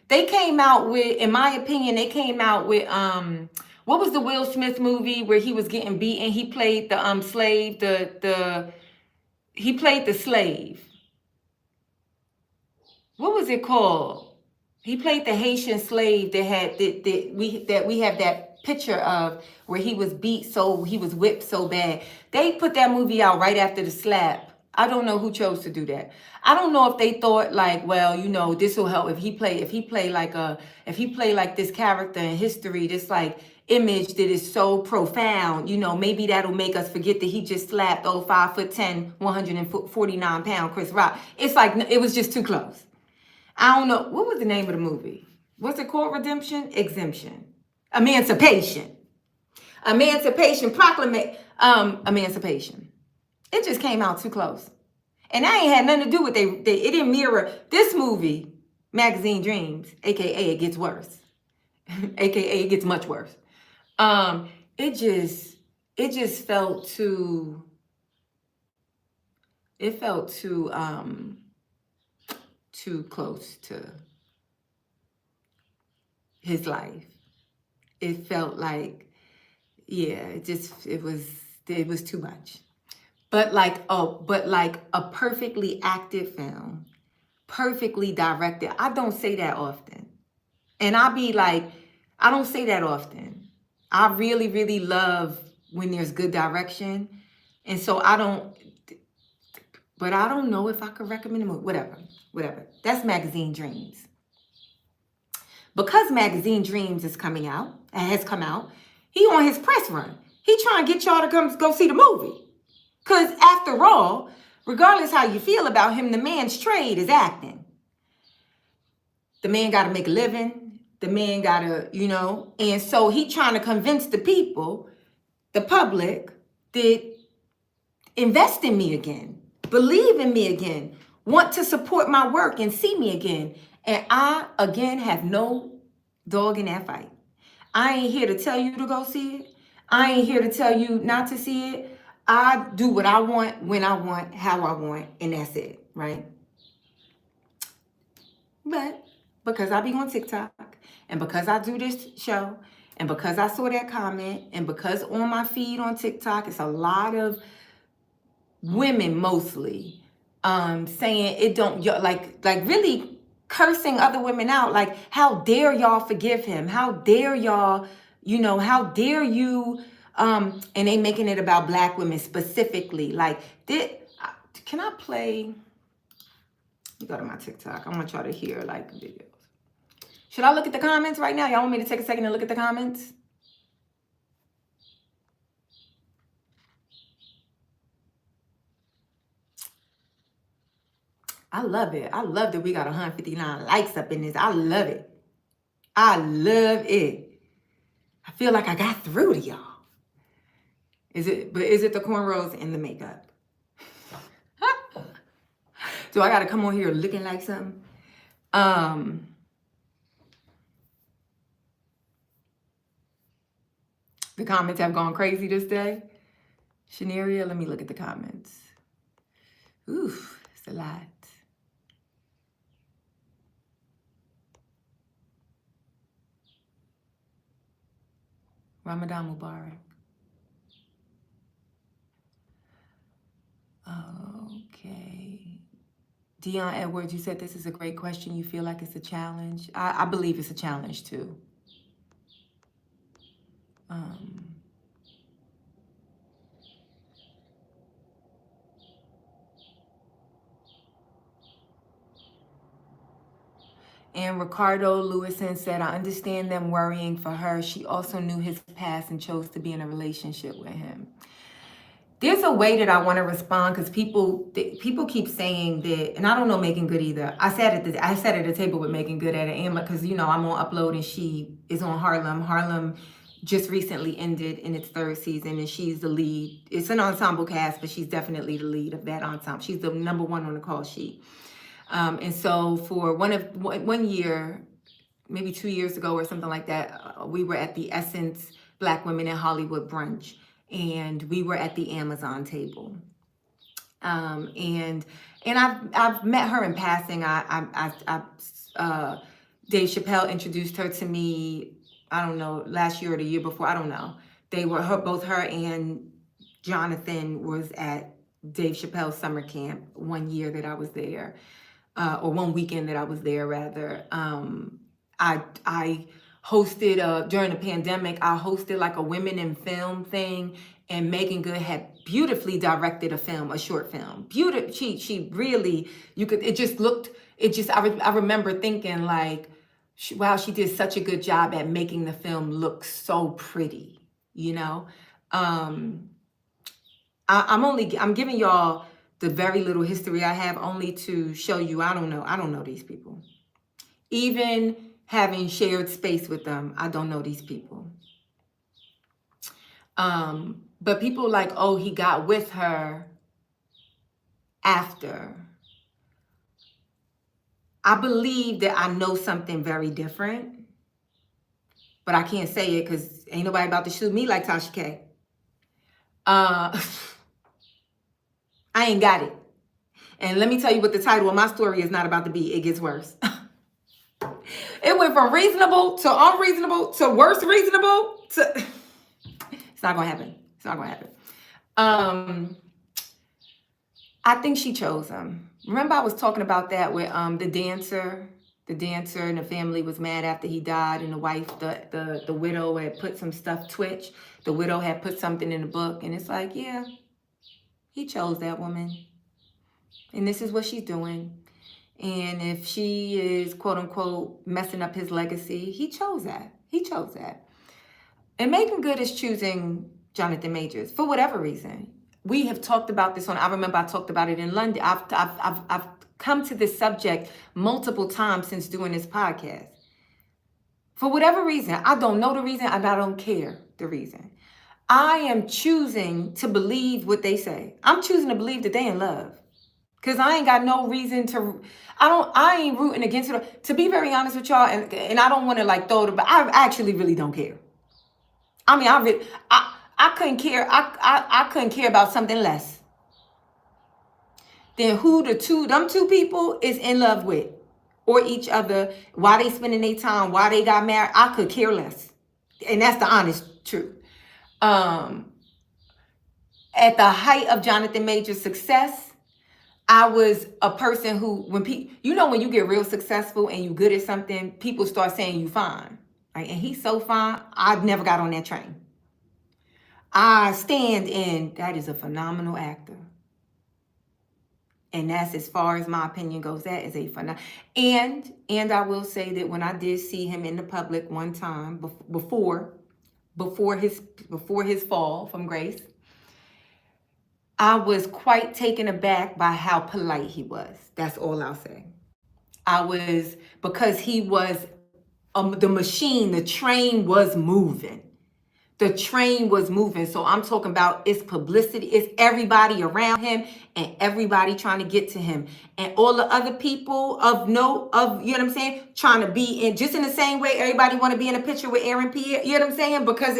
Speaker 1: they came out with, in my opinion, what was the Will Smith movie where he was getting beaten? He played the slave, he played the slave. What was it called? He played the Haitian slave that had that we have that picture of where he was he was whipped so bad. They put that movie out right after the slap. I don't know who chose to do that. I don't know if they thought like, well, you know, this will help if he play like this character in history, this like image that is so profound, you know, maybe that'll make us forget that he just slapped 5'10", 149-pound Chris Rock. It's like it was just too close. I don't know. What was the name of the movie? What's it called? Redemption? Exemption. Emancipation. Proclamation. Emancipation. It just came out too close. And that ain't had nothing to do with it didn't mirror this movie, Magazine Dreams, aka it gets worse. AKA it gets much worse. It just felt too close to his life. It felt like, yeah, it was too much. But like a perfectly acted film, perfectly directed. I don't say that often. And I be like, I don't say that often. I really, really love when there's good direction. And so I don't know if I could recommend a movie. Whatever. That's Magazine Dreams. because Magazine Dreams is coming out, has come out, he on his press run. He trying to get y'all to come go see the movie. Because after all, regardless how you feel about him, the man's trade is acting. The man got to make a living. The man got to, you know, and so he trying to convince the people, the public, that invest in me again, believe in me again, want to support my work and see me again. And I, again, have no dog in that fight. I ain't here to tell you to go see it. I ain't here to tell you not to see it. I do what I want, when I want, how I want, and that's it, right? But because I be on TikTok, and because I do this show, and because I saw that comment, and because on my feed on TikTok, it's a lot of women mostly saying it don't, like really cursing other women out, like, how dare y'all forgive him? How dare y'all, you know, how dare you, and they making it about Black women specifically. Like, can I play, you go to my TikTok, I want y'all to hear like videos. Should I look at the comments right now? Y'all want me to take a second and look at the comments? I love it. I love that we got 159 likes up in this. I love it. I love it. I feel like I got through to y'all. Is it the cornrows and the makeup? Do I got to come on here looking like something? The comments have gone crazy this day. Shaneria, let me look at the comments. Oof, it's a lot. Ramadan Mubarak. Okay. Dion Edwards, you said this is a great question. You feel like it's a challenge? I believe it's a challenge too. And Ricardo Lewison said, I understand them worrying for her. She also knew his past and chose to be in a relationship with him. There's a way that I want to respond, because people keep saying that, and I don't know Megan Good either. I sat at the table with Megan Good at an because, you know, I'm on Upload and she is on Harlem. Harlem just recently ended in its 3rd season, and she's the lead. It's an ensemble cast, but she's definitely the lead of that ensemble. She's the #1 on the call sheet. And so for one year, maybe 2 years ago or something like that, we were at the Essence Black Women in Hollywood brunch, and we were at the Amazon table. And I've met her in passing. Dave Chappelle introduced her to me, I don't know, last year or the year before, I don't know. They were both her and Jonathan was at Dave Chappelle's summer camp one year that I was there. Or one weekend that I was there, rather. I hosted, during the pandemic, I hosted like a women in film thing, and Megan Good had beautifully directed a film, a short film. She really, I remember thinking like, wow, she did such a good job at making the film look so pretty, you know? I'm giving y'all the very little history I have, only to show you I don't know these people. Even having shared space with them, I don't know these people. But people like, oh, he got with her after. I believe that I know something very different, but I can't say it because ain't nobody about to shoot me like Tasha K. I ain't got it. And let me tell you what the title of my story is not about to be. It gets worse. It went from reasonable to unreasonable to worse reasonable to... It's not going to happen. It's not going to happen. I think she chose him. Remember I was talking about that with the dancer and the family was mad after he died, and the wife, the widow had put some stuff, Twitch. The widow had put something in the book, and it's like, yeah, he chose that woman. And this is what she's doing. And if she is, quote unquote, messing up his legacy, he chose that. He chose that. And Megan Good is choosing Jonathan Majors for whatever reason. We have talked about this I remember I talked about it in London. I've come to this subject multiple times since doing this podcast. For whatever reason, I don't know the reason and I don't care the reason. I am choosing to believe what they say. I'm choosing to believe that they in love. Because I ain't got no reason to, I ain't rooting against it. To be very honest with y'all, and I don't want to like throw it, but I actually really don't care. I mean, I couldn't care. I couldn't care about something less than who them two people is in love with or each other, why they spending their time, why they got married. I could care less. And that's the honest truth. At the height of Jonathan Major's success, I was a person who, when when you get real successful and you good at something, people start saying you fine, right? And he's so fine, I never got on that train. I stand in, that is a phenomenal actor. And that's as far as my opinion goes. That is a phenomenal. And I will say that when I did see him in the public one time before his fall from grace, I was quite taken aback by how polite he was. That's all I'll say. Because he was the machine, the train was moving. The train was moving. So I'm talking about it's publicity. It's everybody around him and everybody trying to get to him. And all the other people you know what I'm saying? Trying to be in, just in the same way everybody want to be in a picture with Aaron Pierre. You know what I'm saying? Because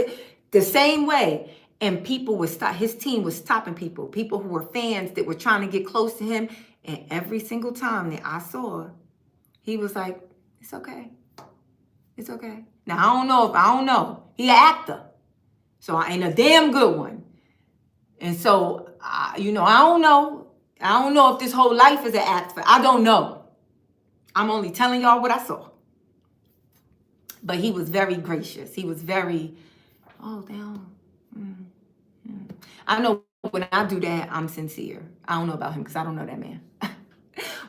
Speaker 1: the same way. And his team was stopping people who were fans that were trying to get close to him. And every single time that I saw, he was like, it's okay. It's okay. Now, I don't know. He an actor. So I ain't a damn good one. And so, I don't know. I don't know if this whole life is an act. I don't know. I'm only telling y'all what I saw. But he was very gracious. He was very, oh, damn. I know when I do that, I'm sincere. I don't know about him because I don't know that man.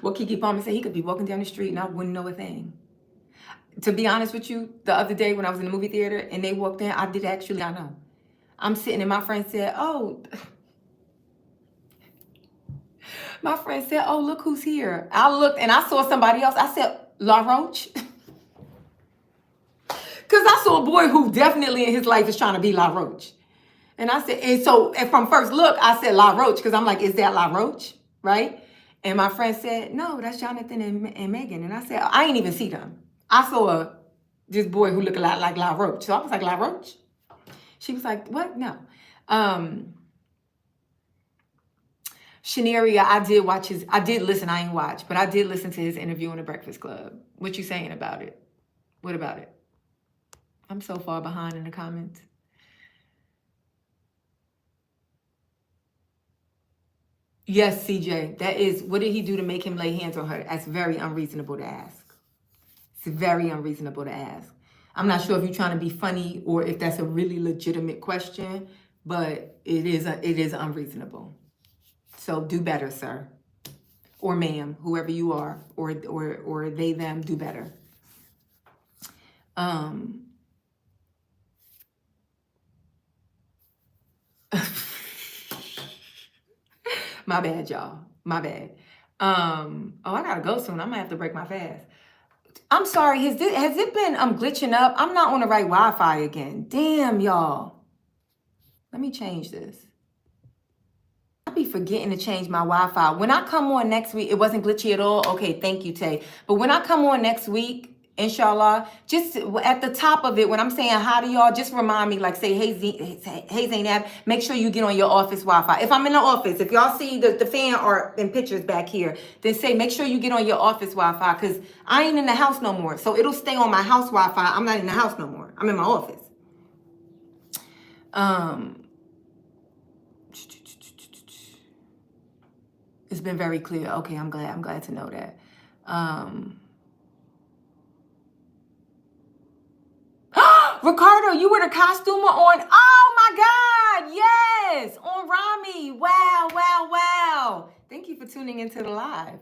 Speaker 1: What Kiki Palmer said, he could be walking down the street and I wouldn't know a thing. To be honest with you, the other day when I was in the movie theater and they walked in, I know. I'm sitting and my friend said, oh, look who's here. I looked and I saw somebody else. I said, La Roche. Because I saw a boy who definitely in his life is trying to be La Roche. And I said, and from first look, I said La Roche because I'm like, is that La Roche? Right? And my friend said, no, that's Jonathan and Megan. And I said, I ain't even see them. I saw this boy who looked a lot like La Roche. So I was like, La Roche? She was like, what? No. Shaneria, I did listen, I ain't watch, but I did listen to his interview on the Breakfast Club. What you saying about it? What about it? I'm so far behind in the comments. Yes, CJ, that is, what did he do to make him lay hands on her? That's very unreasonable to ask. It's very unreasonable to ask. I'm not sure if you're trying to be funny or if that's a really legitimate question, but it is unreasonable. So do better, sir. Or ma'am, whoever you are, or they, them, do better. My bad, y'all. My bad. I gotta go soon. I'm gonna have to break my fast. I'm sorry, has it been glitching up? I'm not on the right Wi-Fi again. Damn, y'all. Let me change this. I be forgetting to change my Wi-Fi. When I come on next week, it wasn't glitchy at all. Okay, thank you, Tay. But when I come on next week, inshallah, just at the top of it, when I'm saying hi to y'all, just remind me, like say, hey ZAINAB, make sure you get on your office Wi-Fi. If I'm in the office, if y'all see the fan art and pictures back here, then say, make sure you get on your office Wi-Fi because I ain't in the house no more. So it'll stay on my house Wi-Fi. I'm not in the house no more. I'm in my office. It's been very clear. Okay, I'm glad to know that. Ricardo, you were the costumer on, oh my God, yes, on Rami. Wow. Thank you for tuning into the live.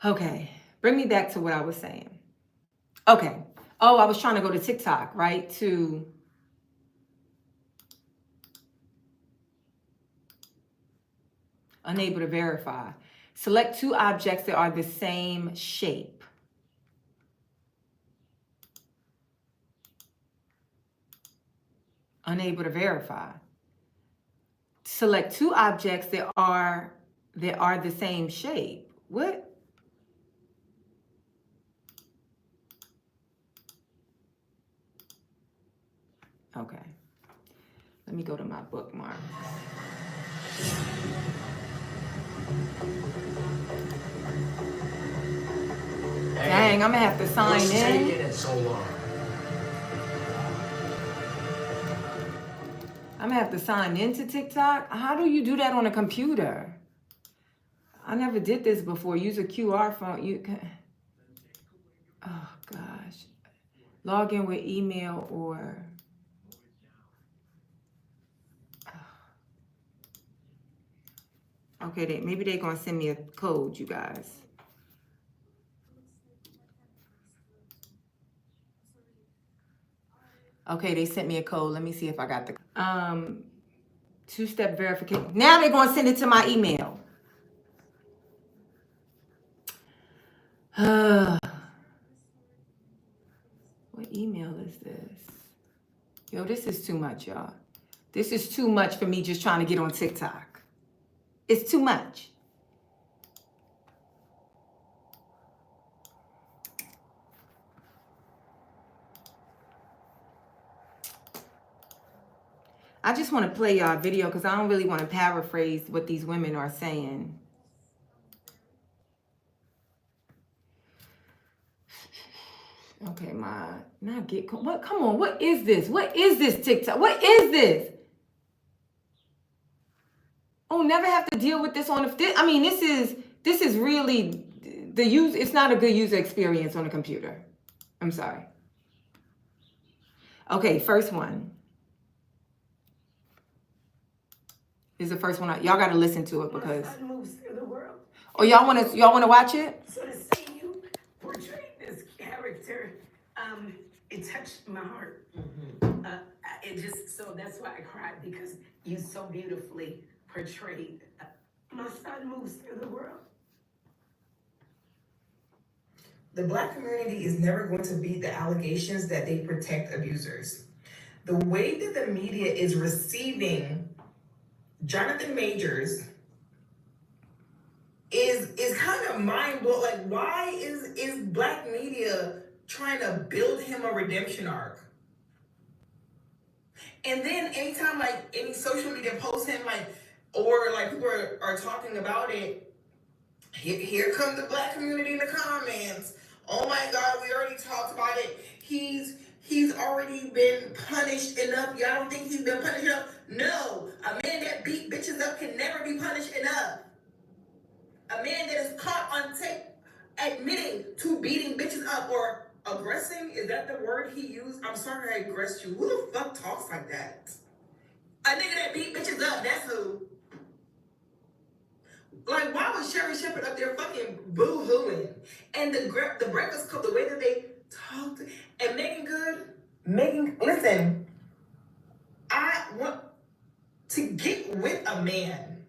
Speaker 1: Okay, bring me back to what I was saying. Okay. Oh, I was trying to go to TikTok, right? To unable to verify. Select two objects that are the same shape. Unable to verify. Select two objects that are the same shape. What? Okay. Let me go to my bookmark. Dang, I'm gonna have to sign in.
Speaker 5: It so long.
Speaker 1: I'm gonna have to sign into TikTok. How do you do that on a computer? I never did this before. Use a QR phone. You can. Oh gosh. Log in with email or. Okay, maybe they're gonna send me a code, you guys. Okay, they sent me a code. Let me see if I got the two-step verification. Now they're gonna send it to my email. What email is this? Yo, this is too much, y'all. This is too much for me just trying to get on TikTok. It's too much. I just want to play y'all a video because I don't really want to paraphrase what these women are saying. Okay, what? Come on, what is this? What is this TikTok? What is this? Oh, never have to deal with this on the. I mean, this is really the use. It's not a good user experience on a computer. I'm sorry. Okay, first one. Is the first one. Y'all got to listen to it because.
Speaker 6: My son moves through the world.
Speaker 1: Oh, y'all want to watch it?
Speaker 6: So to see you portray this character, it touched my heart. It just, so that's why I cried, because you so beautifully portrayed. My son moves through the world.
Speaker 4: The Black community is never going to beat the allegations that they protect abusers. The way that the media is receiving Jonathan Majors is kind of mind-blowing. Like, why is Black media trying to build him a redemption arc? And then anytime, like, any social media posts him, like, or like people are talking about it, here comes the Black community in the comments. Oh my God, we already talked about it. He's already been punished enough. Y'all don't think he's been punished enough? No, a man that beat bitches up can never be punished enough. A man that is caught on tape admitting to beating bitches up or aggressing, is that the word he used? I'm sorry I aggressed you. Who the fuck talks like that? A nigga that beat bitches up, that's who. Like, why was Sherri Shepherd up there fucking boo-hooing? And the Breakfast Club, the way that they talked, and Megan, listen, I want to get with a man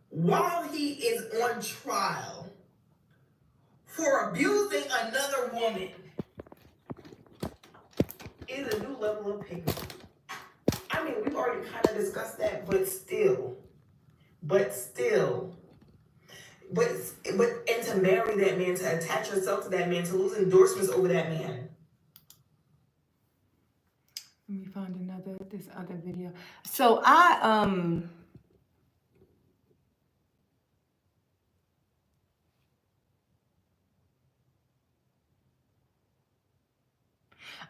Speaker 4: while he is on trial for abusing another woman is a new level of picking. I mean, we've already kind of discussed that, but still, and to marry that man, to attach yourself to that man, to lose endorsements over that man.
Speaker 1: Let me find this other video. So I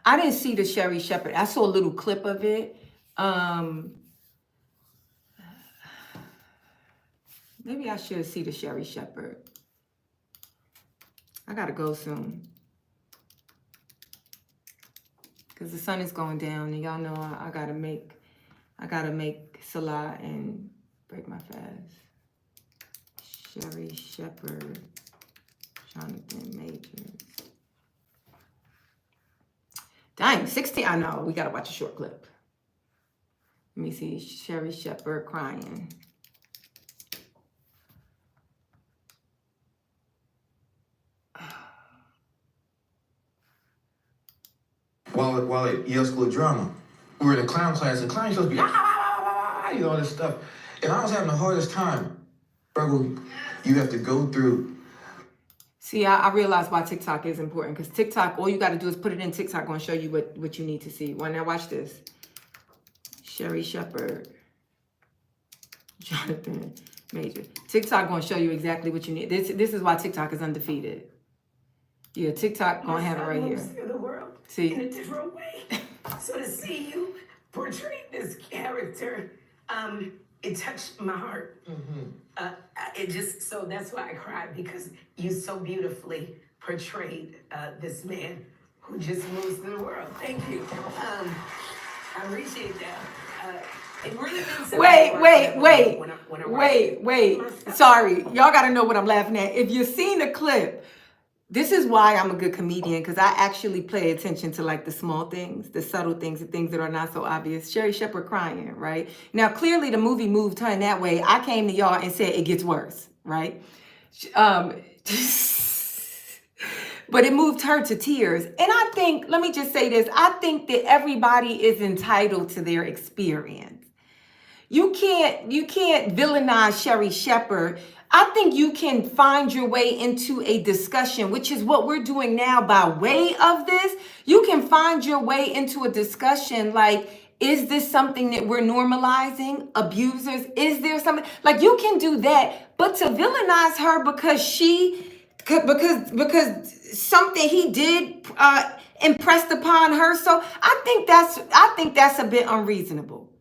Speaker 1: didn't see the Sherri Shepherd. I saw a little clip of it. Maybe I should see the Sherri Shepherd. I gotta go soon. Cause the sun is going down, and y'all know I gotta make Salah and break my fast. Sherri Shepherd. Jonathan Majors. Dang, 16. I know. We got to watch a short clip. Let me see. Sherri Shepherd crying.
Speaker 5: While at Yale School of Drama, we were in a clown class, and clown supposed to be all this stuff, and I was having the hardest time. Struggle, you have to go through.
Speaker 1: See, I realize why TikTok is important, because TikTok, all you got to do is put it in TikTok, going to show you what you need to see. Well, now watch this. Sherri Shepherd, Jonathan Major. TikTok going to show you exactly what you need. This is why TikTok is undefeated. Yeah, TikTok going to have it right here.
Speaker 6: The world
Speaker 1: See?
Speaker 6: in a different way. So to see you portray this character, it touched my heart. It just, so that's why I cried, because you so beautifully portrayed this man who just moves through the world. Thank you. I appreciate that. It really means something.
Speaker 1: Wait. Sorry. Y'all got to know what I'm laughing at. If you've seen the clip, this is why I'm a good comedian, because I actually pay attention to like the small things, the subtle things, the things that are not so obvious. Sherri Shepherd crying, right? Now, clearly the movie moved her in that way. I came to y'all and said it gets worse, right? But it moved her to tears. And I think, let me just say this, I think that everybody is entitled to their experience. You can't villainize Sherri Shepherd. I think you can find your way into a discussion, which is what we're doing now by way of this. You can find your way into a discussion like, is this something that we're normalizing? Abusers? Is there something? Like, you can do that, but to villainize her because something he did impressed upon her. So I think that's a bit unreasonable.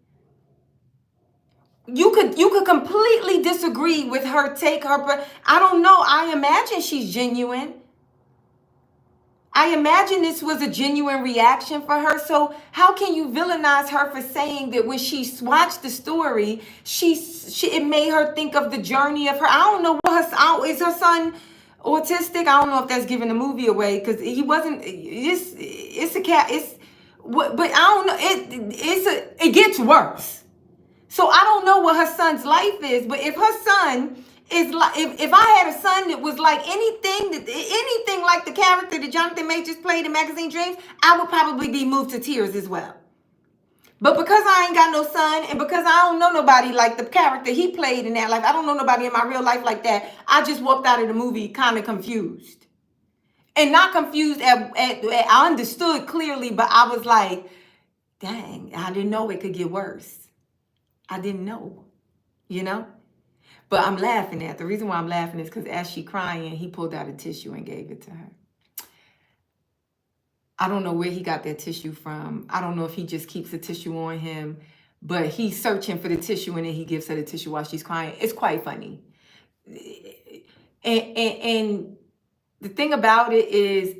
Speaker 1: You could completely disagree with her take, but I don't know. I imagine she's genuine. I imagine this was a genuine reaction for her. So how can you villainize her for saying that when she watched the story, it made her think of the journey of her? I don't know what is her son autistic? I don't know if that's giving the movie away, because he wasn't. It's a cat. But I don't know. It gets worse. So I don't know what her son's life is, but if her son is like, if I had a son that was like anything like the character that Jonathan Majors played in Magazine Dreams, I would probably be moved to tears as well. But because I ain't got no son, and because I don't know nobody like the character he played in that life, I don't know nobody in my real life like that, I just walked out of the movie kind of confused. And not confused I understood clearly, but I was like, dang, I didn't know it could get worse. I didn't know, But I'm laughing at. The reason why I'm laughing is because as she crying, he pulled out a tissue and gave it to her. I don't know where he got that tissue from. I don't know if he just keeps the tissue on him, but he's searching for the tissue and then he gives her the tissue while she's crying. It's quite funny. And the thing about it is,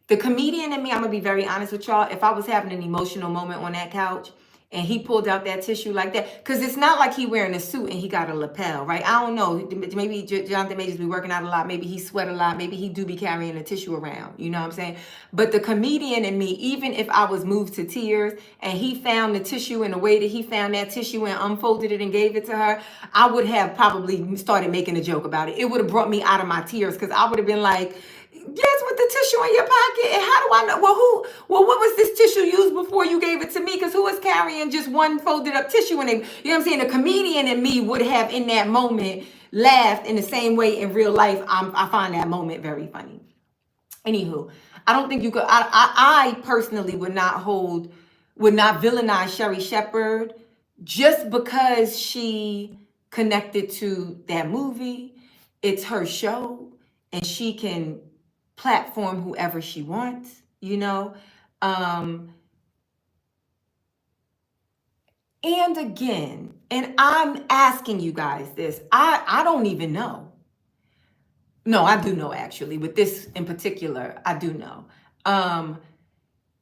Speaker 1: the comedian in me, I'm going to be very honest with y'all, if I was having an emotional moment on that couch, and he pulled out that tissue like that, because it's not like he wearing a suit and he got a lapel, right? I don't know. Maybe Jonathan Majors be working out a lot. Maybe he sweat a lot. Maybe he do be carrying a tissue around. You know what I'm saying? But the comedian in me, even if I was moved to tears and he found the tissue in the way that he found that tissue and unfolded it and gave it to her, I would have probably started making a joke about it. It would have brought me out of my tears, because I would have been like, yes, with the tissue in your pocket. And how do I know? Well, what was this tissue used before you gave it to me? Because who was carrying just one folded up tissue in it? You know what I'm saying? The comedian in me would have in that moment laughed in the same way in real life. I find that moment very funny. Anywho, I don't think you could, I personally would not villainize Sherri Shepherd just because she connected to that movie. It's her show and she can platform whoever she wants, and again, and I'm asking you guys this, I don't even know. No, I do know, actually. With this in particular, I do know.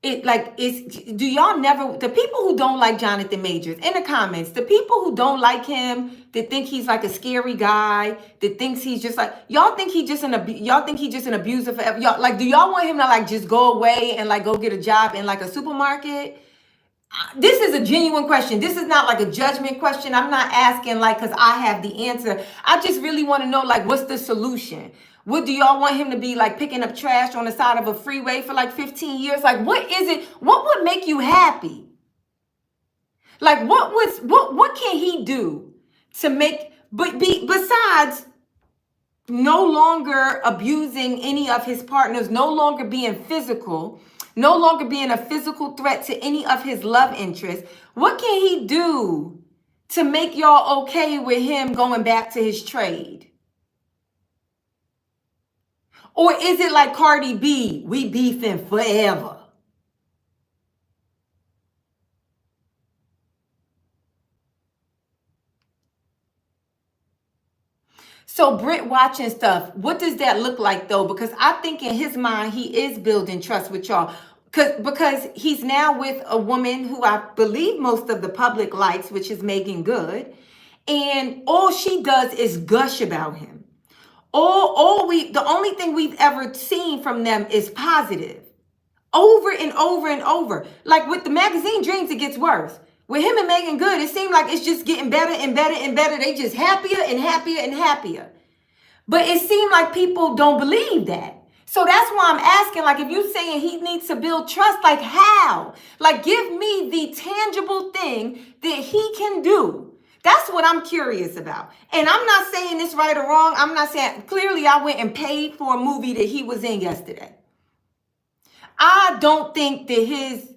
Speaker 1: Do y'all never, the people who don't like Jonathan Majors in the comments, the people who don't like him, that think he's like a scary guy, that thinks he's just like, y'all think he just y'all think he just an abuser forever? Y'all like, do y'all want him to like just go away and like go get a job in like a supermarket? This is a genuine question. This is not like a judgment question. I'm not asking like because I have the answer. I just really want to know like what's the solution? What do y'all want him to be like picking up trash on the side of a freeway for like 15 years? Like what is it? What would make you happy? Like what can he do to make besides no longer abusing any of his partners, no longer being physical, no longer being a physical threat to any of his love interests? What can he do to make y'all okay with him going back to his trade? Or is it like Cardi B, we beefing forever? So Britt watching stuff, what does that look like though? Because I think in his mind, he is building trust with y'all. Because he's now with a woman who I believe most of the public likes, which is Megan Good. And all she does is gush about him. The only thing we've ever seen from them is positive. Over and over and over. Like with the magazine Dreams, it gets worse. With him and Megan Good, it seemed like it's just getting better and better and better. They just happier and happier and happier. But it seemed like people don't believe that. So that's why I'm asking, like, if you're saying he needs to build trust, like how? Like, give me the tangible thing that he can do. That's what I'm curious about. And I'm not saying this right or wrong. I'm not saying, clearly I went and paid for a movie that he was in yesterday. I don't think that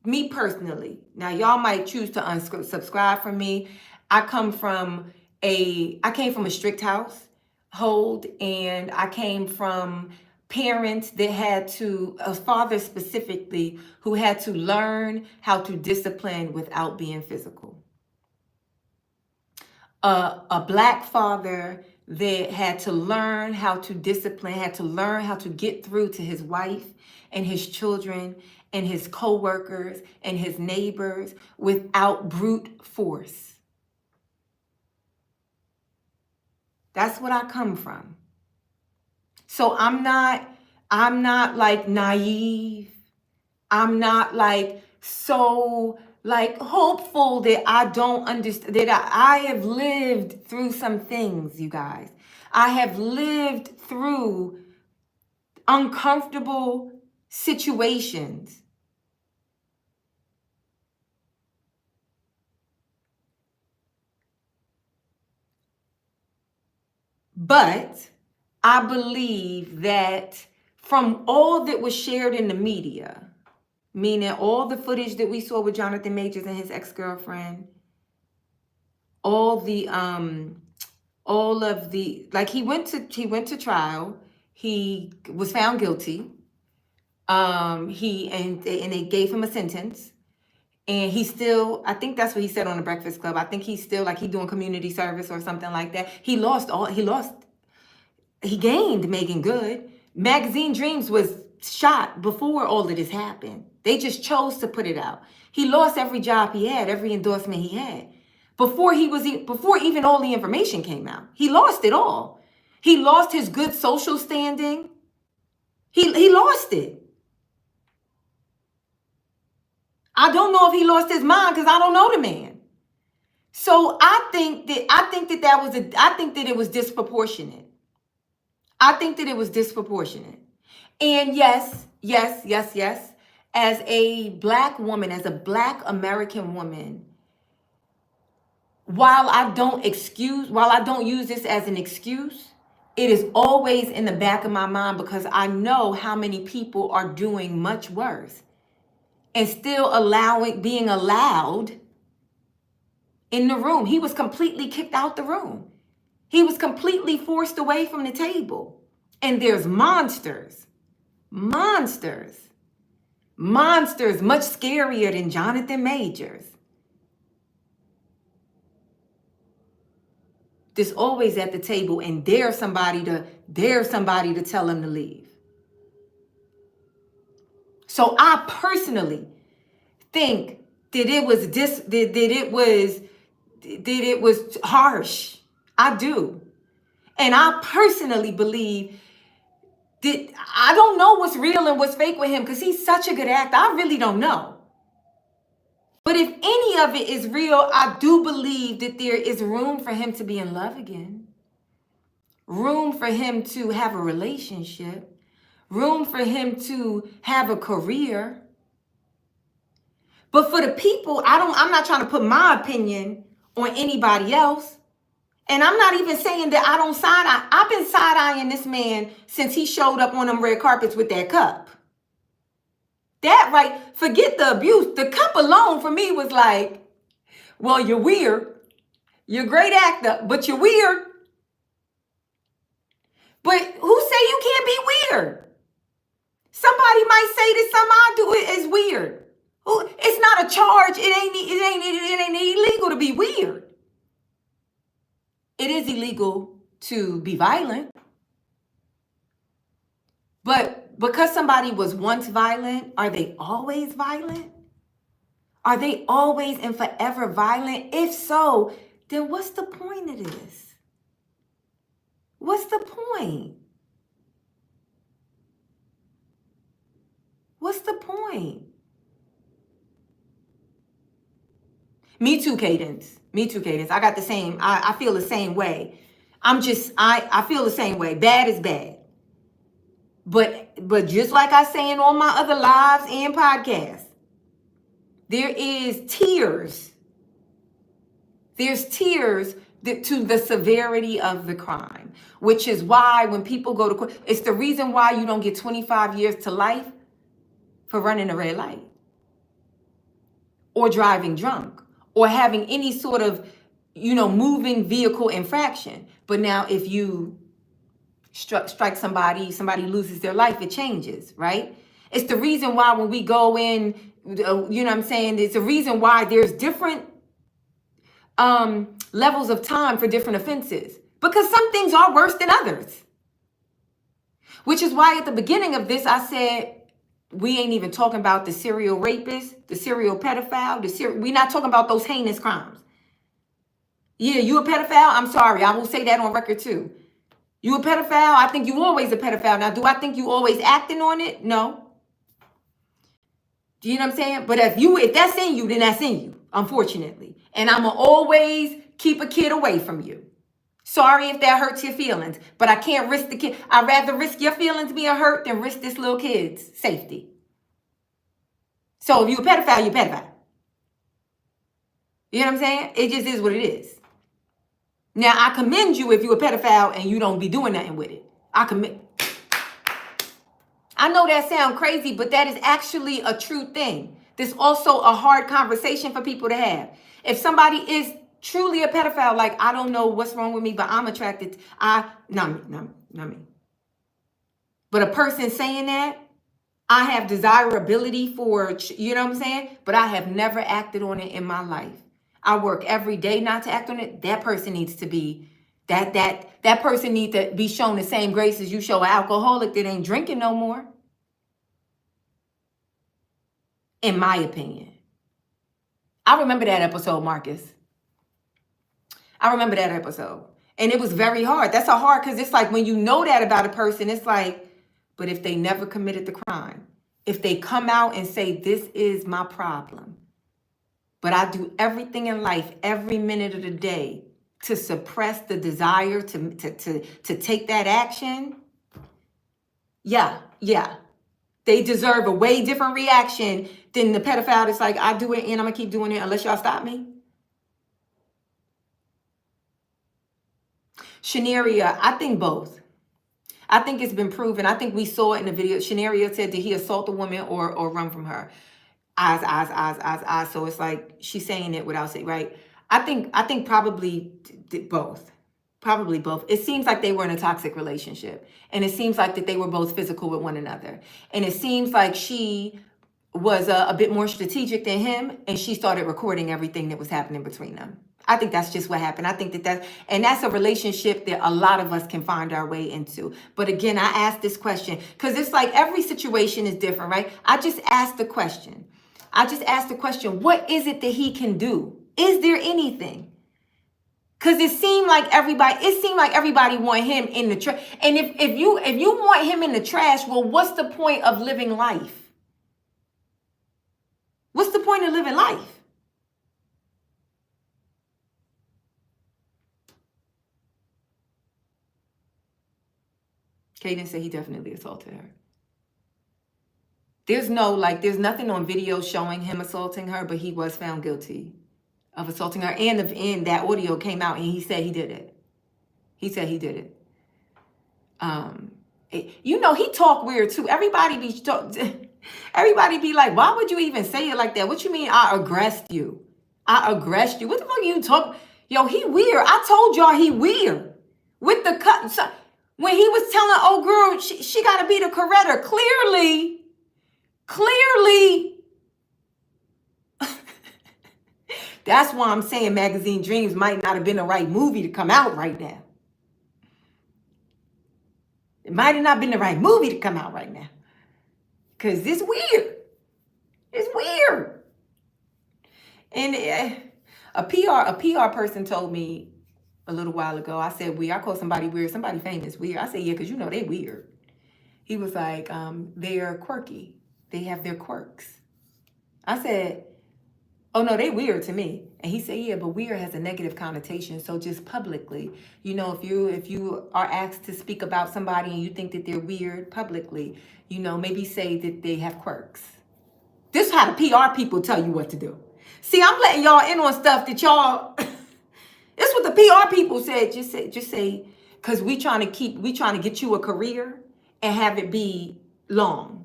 Speaker 1: me personally, now y'all might choose to unsubscribe from me. I came from a strict household, and I came from parents that had to, a father specifically, who had to learn how to discipline without being physical. A Black father that had to learn how to discipline, had to learn how to get through to his wife and his children and his co-workers and his neighbors without brute force. That's what I come from. So I'm not like naive. I'm not like so like hopeful that I don't understand, that I have lived through some things, you guys. I have lived through uncomfortable situations. But I believe that from all that was shared in the media, meaning all the footage that we saw with Jonathan Majors and his ex-girlfriend, all of the like he went to trial, he was found guilty. And they gave him a sentence. And he still, I think that's what he said on the Breakfast Club. I think he's still like he doing community service or something like that. He gained Megan Good. Magazine Dreams was shot before all of this happened. They just chose to put it out. He lost every job he had, every endorsement he had. Before even all the information came out. He lost it all. He lost his good social standing. He lost it. I don't know if he lost his mind because I don't know the man. So I think that it was disproportionate. I think that it was disproportionate. And yes, as a Black woman, as a Black American woman, while I don't use this as an excuse, it is always in the back of my mind because I know how many people are doing much worse and still being allowed in the room. He was completely kicked out the room. He was completely forced away from the table. And there's monsters much scarier than Jonathan Majors. There's always at the table and dare somebody to tell him to leave. So I personally think that it was harsh. I do. And I personally believe that I don't know what's real and what's fake with him because he's such a good actor. I really don't know. But if any of it is real, I do believe that there is room for him to be in love again. Room for him to have a relationship. Room for him to have a career. But for the people, I'm not trying to put my opinion on anybody else. And I'm not even saying that I don't side-eye. I've been side-eyeing this man since he showed up on them red carpets with that cup. That right, forget the abuse. The cup alone for me was like, well, you're weird. You're a great actor, but you're weird. But who say you can't be weird? Somebody might say that something I do is weird. It's not a charge. It ain't illegal to be weird. It is illegal to be violent. But because somebody was once violent, are they always violent? Are they always and forever violent? If so, then what's the point of this? What's the point? What's the point? Me too, Cadence. Me too, Cadence. I got the same. I feel the same way. I feel the same way. Bad is bad. But just like I say in all my other lives and podcasts, there is tears. There's tears to the severity of the crime, which is why when people go to court, it's the reason why you don't get 25 years to life for running a red light or driving drunk or having any sort of, moving vehicle infraction. But now if you strike somebody loses their life, it changes, right? It's the reason why when we go in, it's the reason why there's different levels of time for different offenses, because some things are worse than others. Which is why at the beginning of this, I said, we ain't even talking about the serial rapist, the serial pedophile, we're not talking about those heinous crimes. Yeah, you a pedophile? I'm sorry. I will say that on record too. You a pedophile? I think you always a pedophile. Now, do I think you always acting on it? No. Do you know what I'm saying? But if that's in you, then that's in you, unfortunately. And I'm going to always keep a kid away from you. Sorry if that hurts your feelings, but I can't risk the kid. I'd rather risk your feelings being hurt than risk this little kid's safety. So if you a pedophile, you're a pedophile. You know what I'm saying? It just is what it is. Now, I commend you if you're a pedophile and you don't be doing nothing with it. I know that sounds crazy, but that is actually a true thing. There's also a hard conversation for people to have. If somebody is truly a pedophile, like, I don't know what's wrong with me, but I'm attracted. Not me. But a person saying that, I have desirability for, you know what I'm saying? But I have never acted on it in my life. I work every day not to act on it. That person needs to be, that person needs to be shown the same grace as you show an alcoholic that ain't drinking no more. In my opinion. I remember that episode, Marcus. I remember that episode. And it was very hard. That's a hard, because it's like when you know that about a person, it's like, but if they never committed the crime, if they come out and say, this is my problem, but I do everything in life, every minute of the day, to suppress the desire to take that action, yeah. They deserve a way different reaction than the pedophile that's like, I do it and I'm going to keep doing it unless y'all stop me. Shanaria, I think both. I think it's been proven. I think we saw it in the video. Shanaria said, did he assault a woman or run from her? Eyes. So it's like she's saying it without saying, right? I think probably both. Probably both. It seems like they were in a toxic relationship. And it seems like that they were both physical with one another. And it seems like she was a bit more strategic than him. And she started recording everything that was happening between them. I think that's just what happened. I think that's a relationship that a lot of us can find our way into. But again, I asked this question because it's like every situation is different, right? I just asked the question. What is it that he can do? Is there anything? Because it seemed like everybody want him in the trash. And if you want him in the trash, well, what's the point of living life? What's the point of living life? Kaden said he definitely assaulted her. There's nothing on video showing him assaulting her, but he was found guilty of assaulting her. And that audio came out and he said he did it. He said he did it. He talk weird too. Everybody be like, why would you even say it like that? What you mean I aggressed you? I aggressed you? What the fuck are you talking? Yo, he weird. I told y'all he weird. With the cut. When he was telling old girl she got to be the Coretta, clearly. That's why I'm saying Magazine Dreams might not have been the right movie to come out right now. It might have not been the right movie to come out right now. Because it's weird. It's weird. And a PR person told me a little while ago, I said, I call somebody weird, somebody famous weird. I said, yeah, because they weird. He was like, they're quirky. They have their quirks. I said, oh no, they weird to me. And he said, yeah, but weird has a negative connotation. So just publicly, if you are asked to speak about somebody and you think that they're weird publicly, maybe say that they have quirks. This is how the PR people tell you what to do. See, I'm letting y'all in on stuff that y'all... This is what the PR people said. Just say, because we trying to get you a career and have it be long.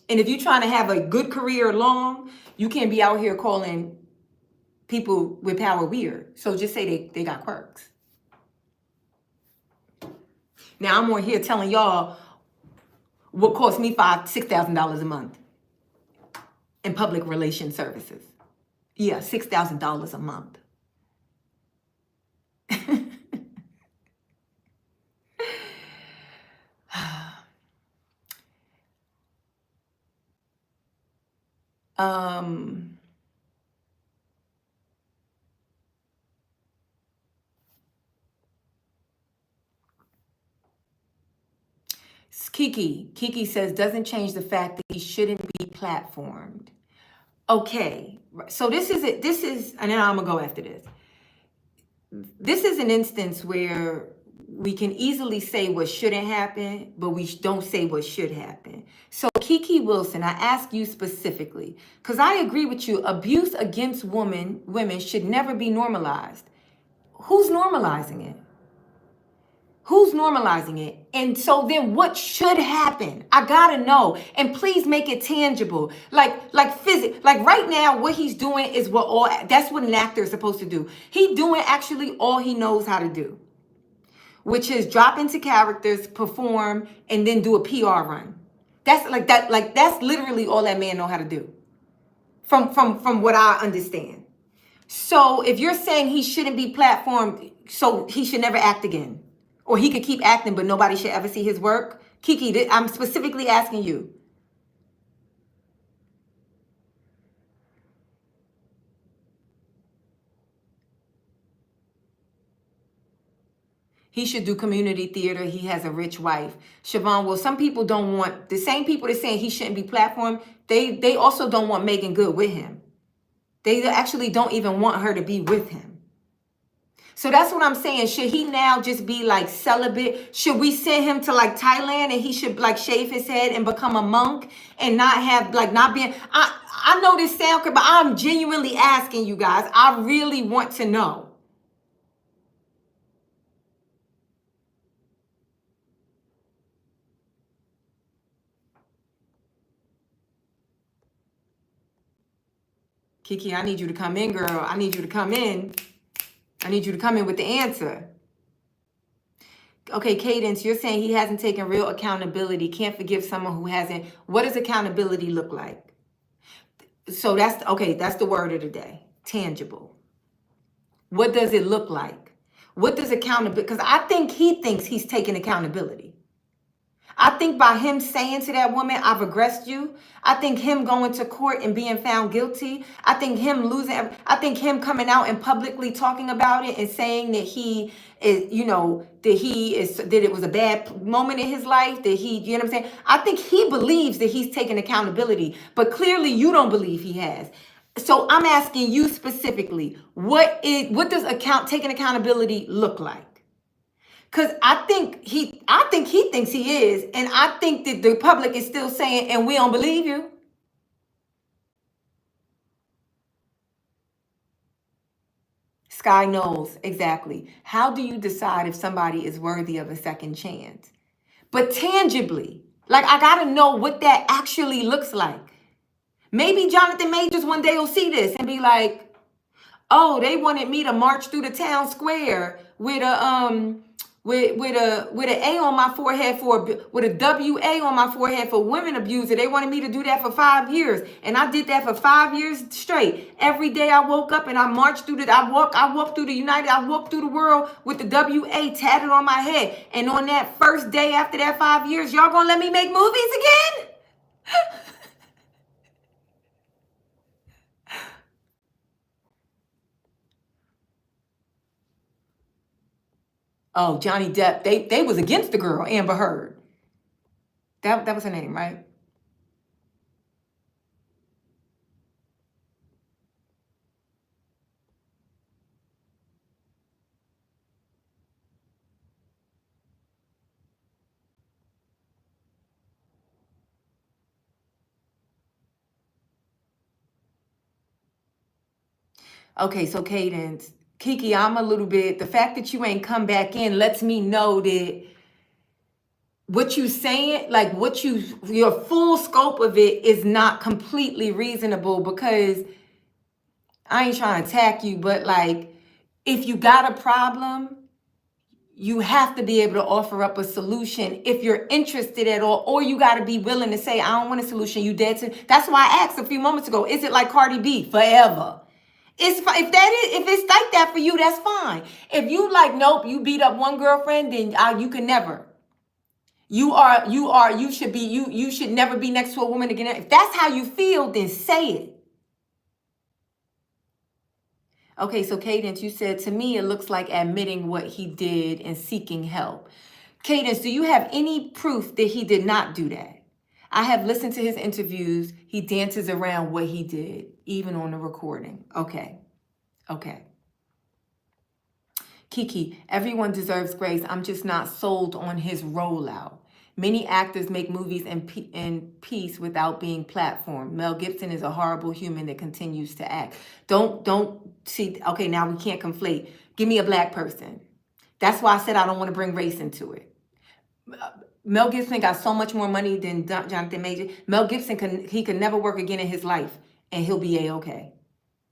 Speaker 1: And if you're trying to have a good career long, you can't be out here calling people with power weird. So just say they got quirks. Now I'm on here telling y'all what cost me $6,000 a month in public relations services. Yeah, $6,000 a month. Kiki says, doesn't change the fact that he shouldn't be platformed. Okay, so this is, and then I'm gonna go after this. This is an instance where we can easily say what shouldn't happen, but we don't say what should happen. So Kiki Wilson, I ask you specifically, because I agree with you, abuse against women should never be normalized. Who's normalizing it? Who's normalizing it? And so then what should happen? I gotta know. And please make it tangible. Like right now, what he's doing is that's what an actor is supposed to do. He's doing actually all he knows how to do, which is drop into characters, perform, and then do a PR run. That's that's literally all that man know how to do. From what I understand. So if you're saying he shouldn't be platformed, so he should never act again. Or he could keep acting, but nobody should ever see his work. Kiki, I'm specifically asking you. He should do community theater. He has a rich wife. Siobhan, well, some people don't want, the same people that saying he shouldn't be platformed, they also don't want Megan Good with him. They actually don't even want her to be with him. So that's what I'm saying. Should he now just be like celibate? Should we send him to like Thailand and he should like shave his head and become a monk and not have not being, I know this sounds good, but I'm genuinely asking you guys. I really want to know. Kiki, I need you to come in, girl. I need you to come in. I need you to come in with the answer. Okay, Cadence, you're saying he hasn't taken real accountability, can't forgive someone who hasn't. What does accountability look like? So that's the word of the day. Tangible. What does it look like? What does accountability, because I think he thinks he's taking accountability. I think by him saying to that woman, I've regressed you. I think him going to court and being found guilty. I think him losing. I think him coming out and publicly talking about it and saying that he is, that it was a bad moment in his life, that you know what I'm saying? I think he believes that he's taking accountability, but clearly you don't believe he has. So I'm asking you specifically, what does taking accountability look like? Because I think he thinks he is, and I think that the public is still saying, and we don't believe you. Sky knows exactly. How do you decide if somebody is worthy of a second chance? But tangibly, like I gotta know what that actually looks like. Maybe Jonathan Majors one day will see this and be like, oh, they wanted me to march through the town square with a A on my forehead with a WA on my forehead for women abuser. They wanted me to do that for 5 years, and I did that for 5 years straight. Every day I woke up and I marched through I walked through I walked through the world with the WA tatted on my head. And on that first day after that 5 years, y'all gonna let me make movies again? Oh, Johnny Depp, they was against the girl, Amber Heard. That was her name, right? Okay, so Cadence, Kiki, I'm a little bit, the fact that you ain't come back in lets me know that what you saying, like your full scope of it is not completely reasonable, because I ain't trying to attack you, but like, if you got a problem, you have to be able to offer up a solution if you're interested at all, or you got to be willing to say, I don't want a solution. You dead to. That's why I asked a few moments ago, is it like Cardi B forever? If it's like that for you, that's fine. If you like, nope, you beat up one girlfriend, then you can never. You should never be next to a woman again. If that's how you feel, then say it. Okay, so Cadence, you said, to me, it looks like admitting what he did and seeking help. Cadence, do you have any proof that he did not do that? I have listened to his interviews. He dances around what he did, even on the recording. Okay. Kiki, everyone deserves grace. I'm just not sold on his rollout. Many actors make movies in peace without being platformed. Mel Gibson is a horrible human that continues to act. Don't see, okay, now we can't conflate. Give me a black person. That's why I said I don't want to bring race into it. Mel Gibson got so much more money than Jonathan Majors. Mel Gibson could never work again in his life, and he'll be A-okay.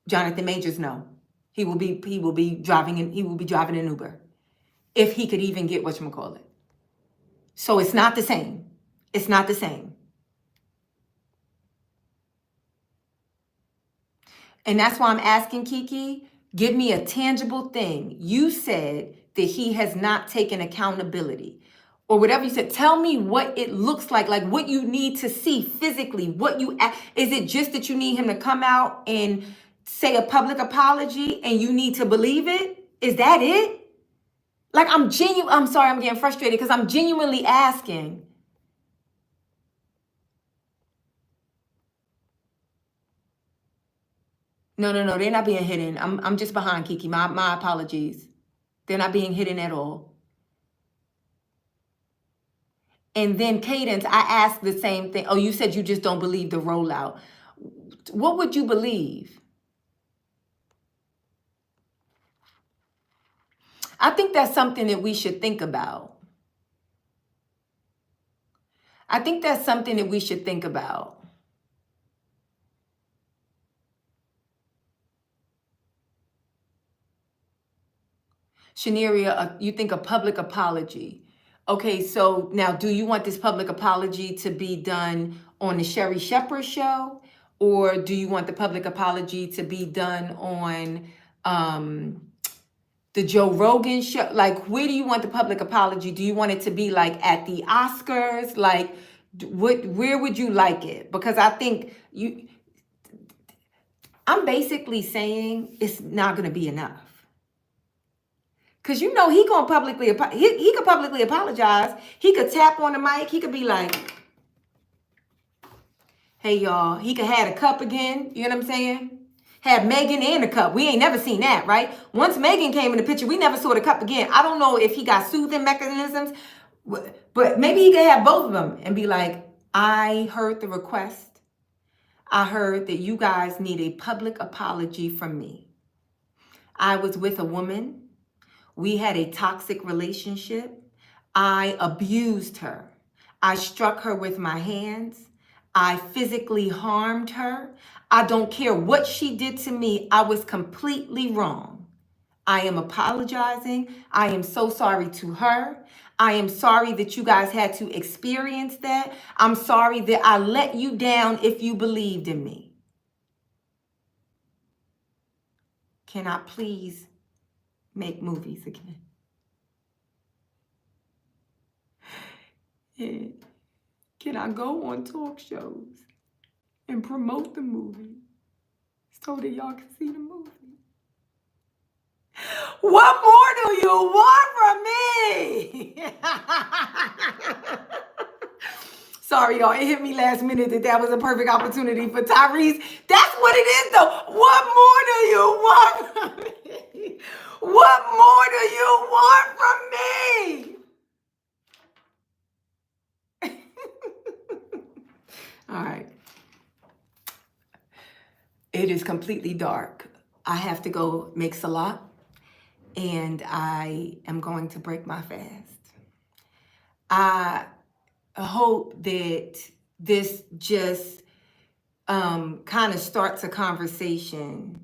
Speaker 1: Jonathan Majors, no. He will be driving an Uber, if he could even get whatchamacallit. So it's not the same. It's not the same. And that's why I'm asking, Kiki, give me a tangible thing. You said that he has not taken accountability, or whatever you said. Tell me what it looks like what you need to see physically. Is it just that you need him to come out and say a public apology and you need to believe it? Is that it? Like, I'm sorry, I'm getting frustrated because I'm genuinely asking. No, they're not being hidden. I'm just behind, Kiki. My apologies. They're not being hidden at all. And then Cadence, I asked the same thing. Oh, you said you just don't believe the rollout. What would you believe? I think that's something that we should think about. Shaneria, you think a public apology. Okay, so now do you want this public apology to be done on the Sherri Shepherd show? Or do you want the public apology to be done on The Joe Rogan show? Like, where do you want the public apology? Do you want it to be like at the Oscars? Like, where would you like it? Because I think I'm basically saying it's not going to be enough. Because he gonna publicly, he could publicly apologize. He could tap on the mic. He could be like, hey, y'all. He could have a cup again. You know what I'm saying? Have Megan and a cup. We ain't never seen that, right? Once Megan came in the picture, we never saw the cup again. I don't know if he got soothing mechanisms, but maybe he could have both of them and be like, I heard the request. I heard that you guys need a public apology from me. I was with a woman. We had a toxic relationship. I abused her. I struck her with my hands. I physically harmed her. I don't care what she did to me. I was completely wrong. I am apologizing. I am so sorry to her. I am sorry that you guys had to experience that. I'm sorry that I let you down if you believed in me. Can I please make movies again? And can I go on talk shows and promote the movie so that y'all can see the movie? What more do you want from me? Sorry, y'all. It hit me last minute that was a perfect opportunity for Tyrese. That's what it is, though. What more do you want from me? What more do you want from me? All right. It is completely dark. I have to go make salat, and I am going to break my fast. I hope that this just kind of starts a conversation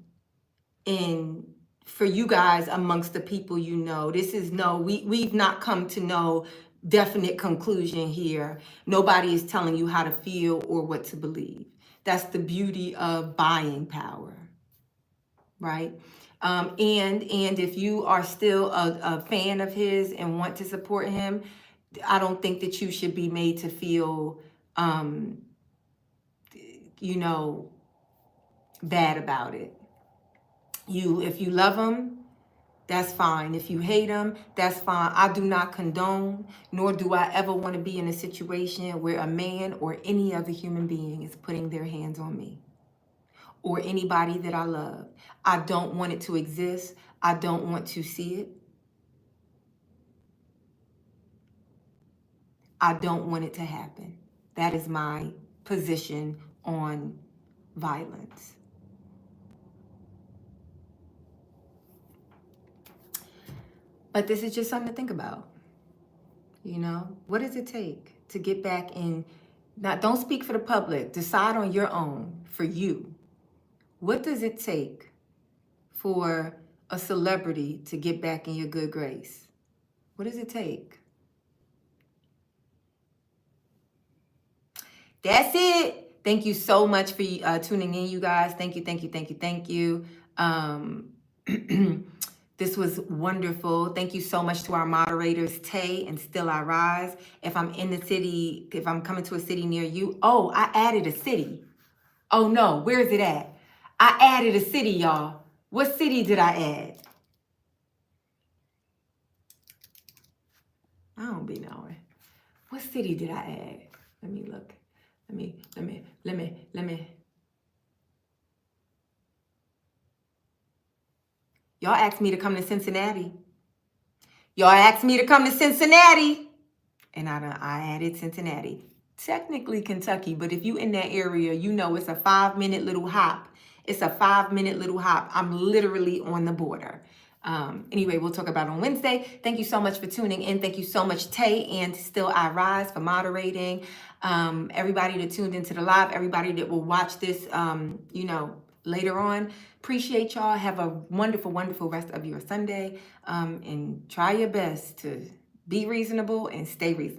Speaker 1: for you guys amongst the people you know. This is we've not come to no definite conclusion here. Nobody is telling you how to feel or what to believe. That's the beauty of buying power, right? And if you are still a fan of his and want to support him, I don't think that you should be made to feel, bad about it. If you love him, that's fine. If you hate him, that's fine. I do not condone, nor do I ever want to be in a situation where a man or any other human being is putting their hands on me or anybody that I love. I don't want it to exist. I don't want to see it. I don't want it to happen. That is my position on violence. But this is just something to think about. What does it take to get back in? Don't speak for the public. Decide on your own, for you. What does it take for a celebrity to get back in your good grace? What does it take? That's it. Thank you so much for tuning in, you guys. Thank you. This was wonderful. Thank you so much to our moderators, Tay and Still I Rise. If I'm coming to a city near you. Oh, I added a city. Oh no, where is it at? I added a city, y'all. What city did I add? I don't be knowing. What city did I add? Let me look. Let me. Y'all asked me to come to Cincinnati. And I added Cincinnati. Technically Kentucky, but if you in that area, it's a 5-minute little hop. I'm literally on the border. Anyway, we'll talk about it on Wednesday. Thank you so much for tuning in. Thank you so much, Tay and Still I Rise, for moderating. Everybody that tuned into the live, everybody that will watch this, later on. Appreciate y'all. Have a wonderful, wonderful rest of your Sunday. And try your best to be reasonable and stay reasonable.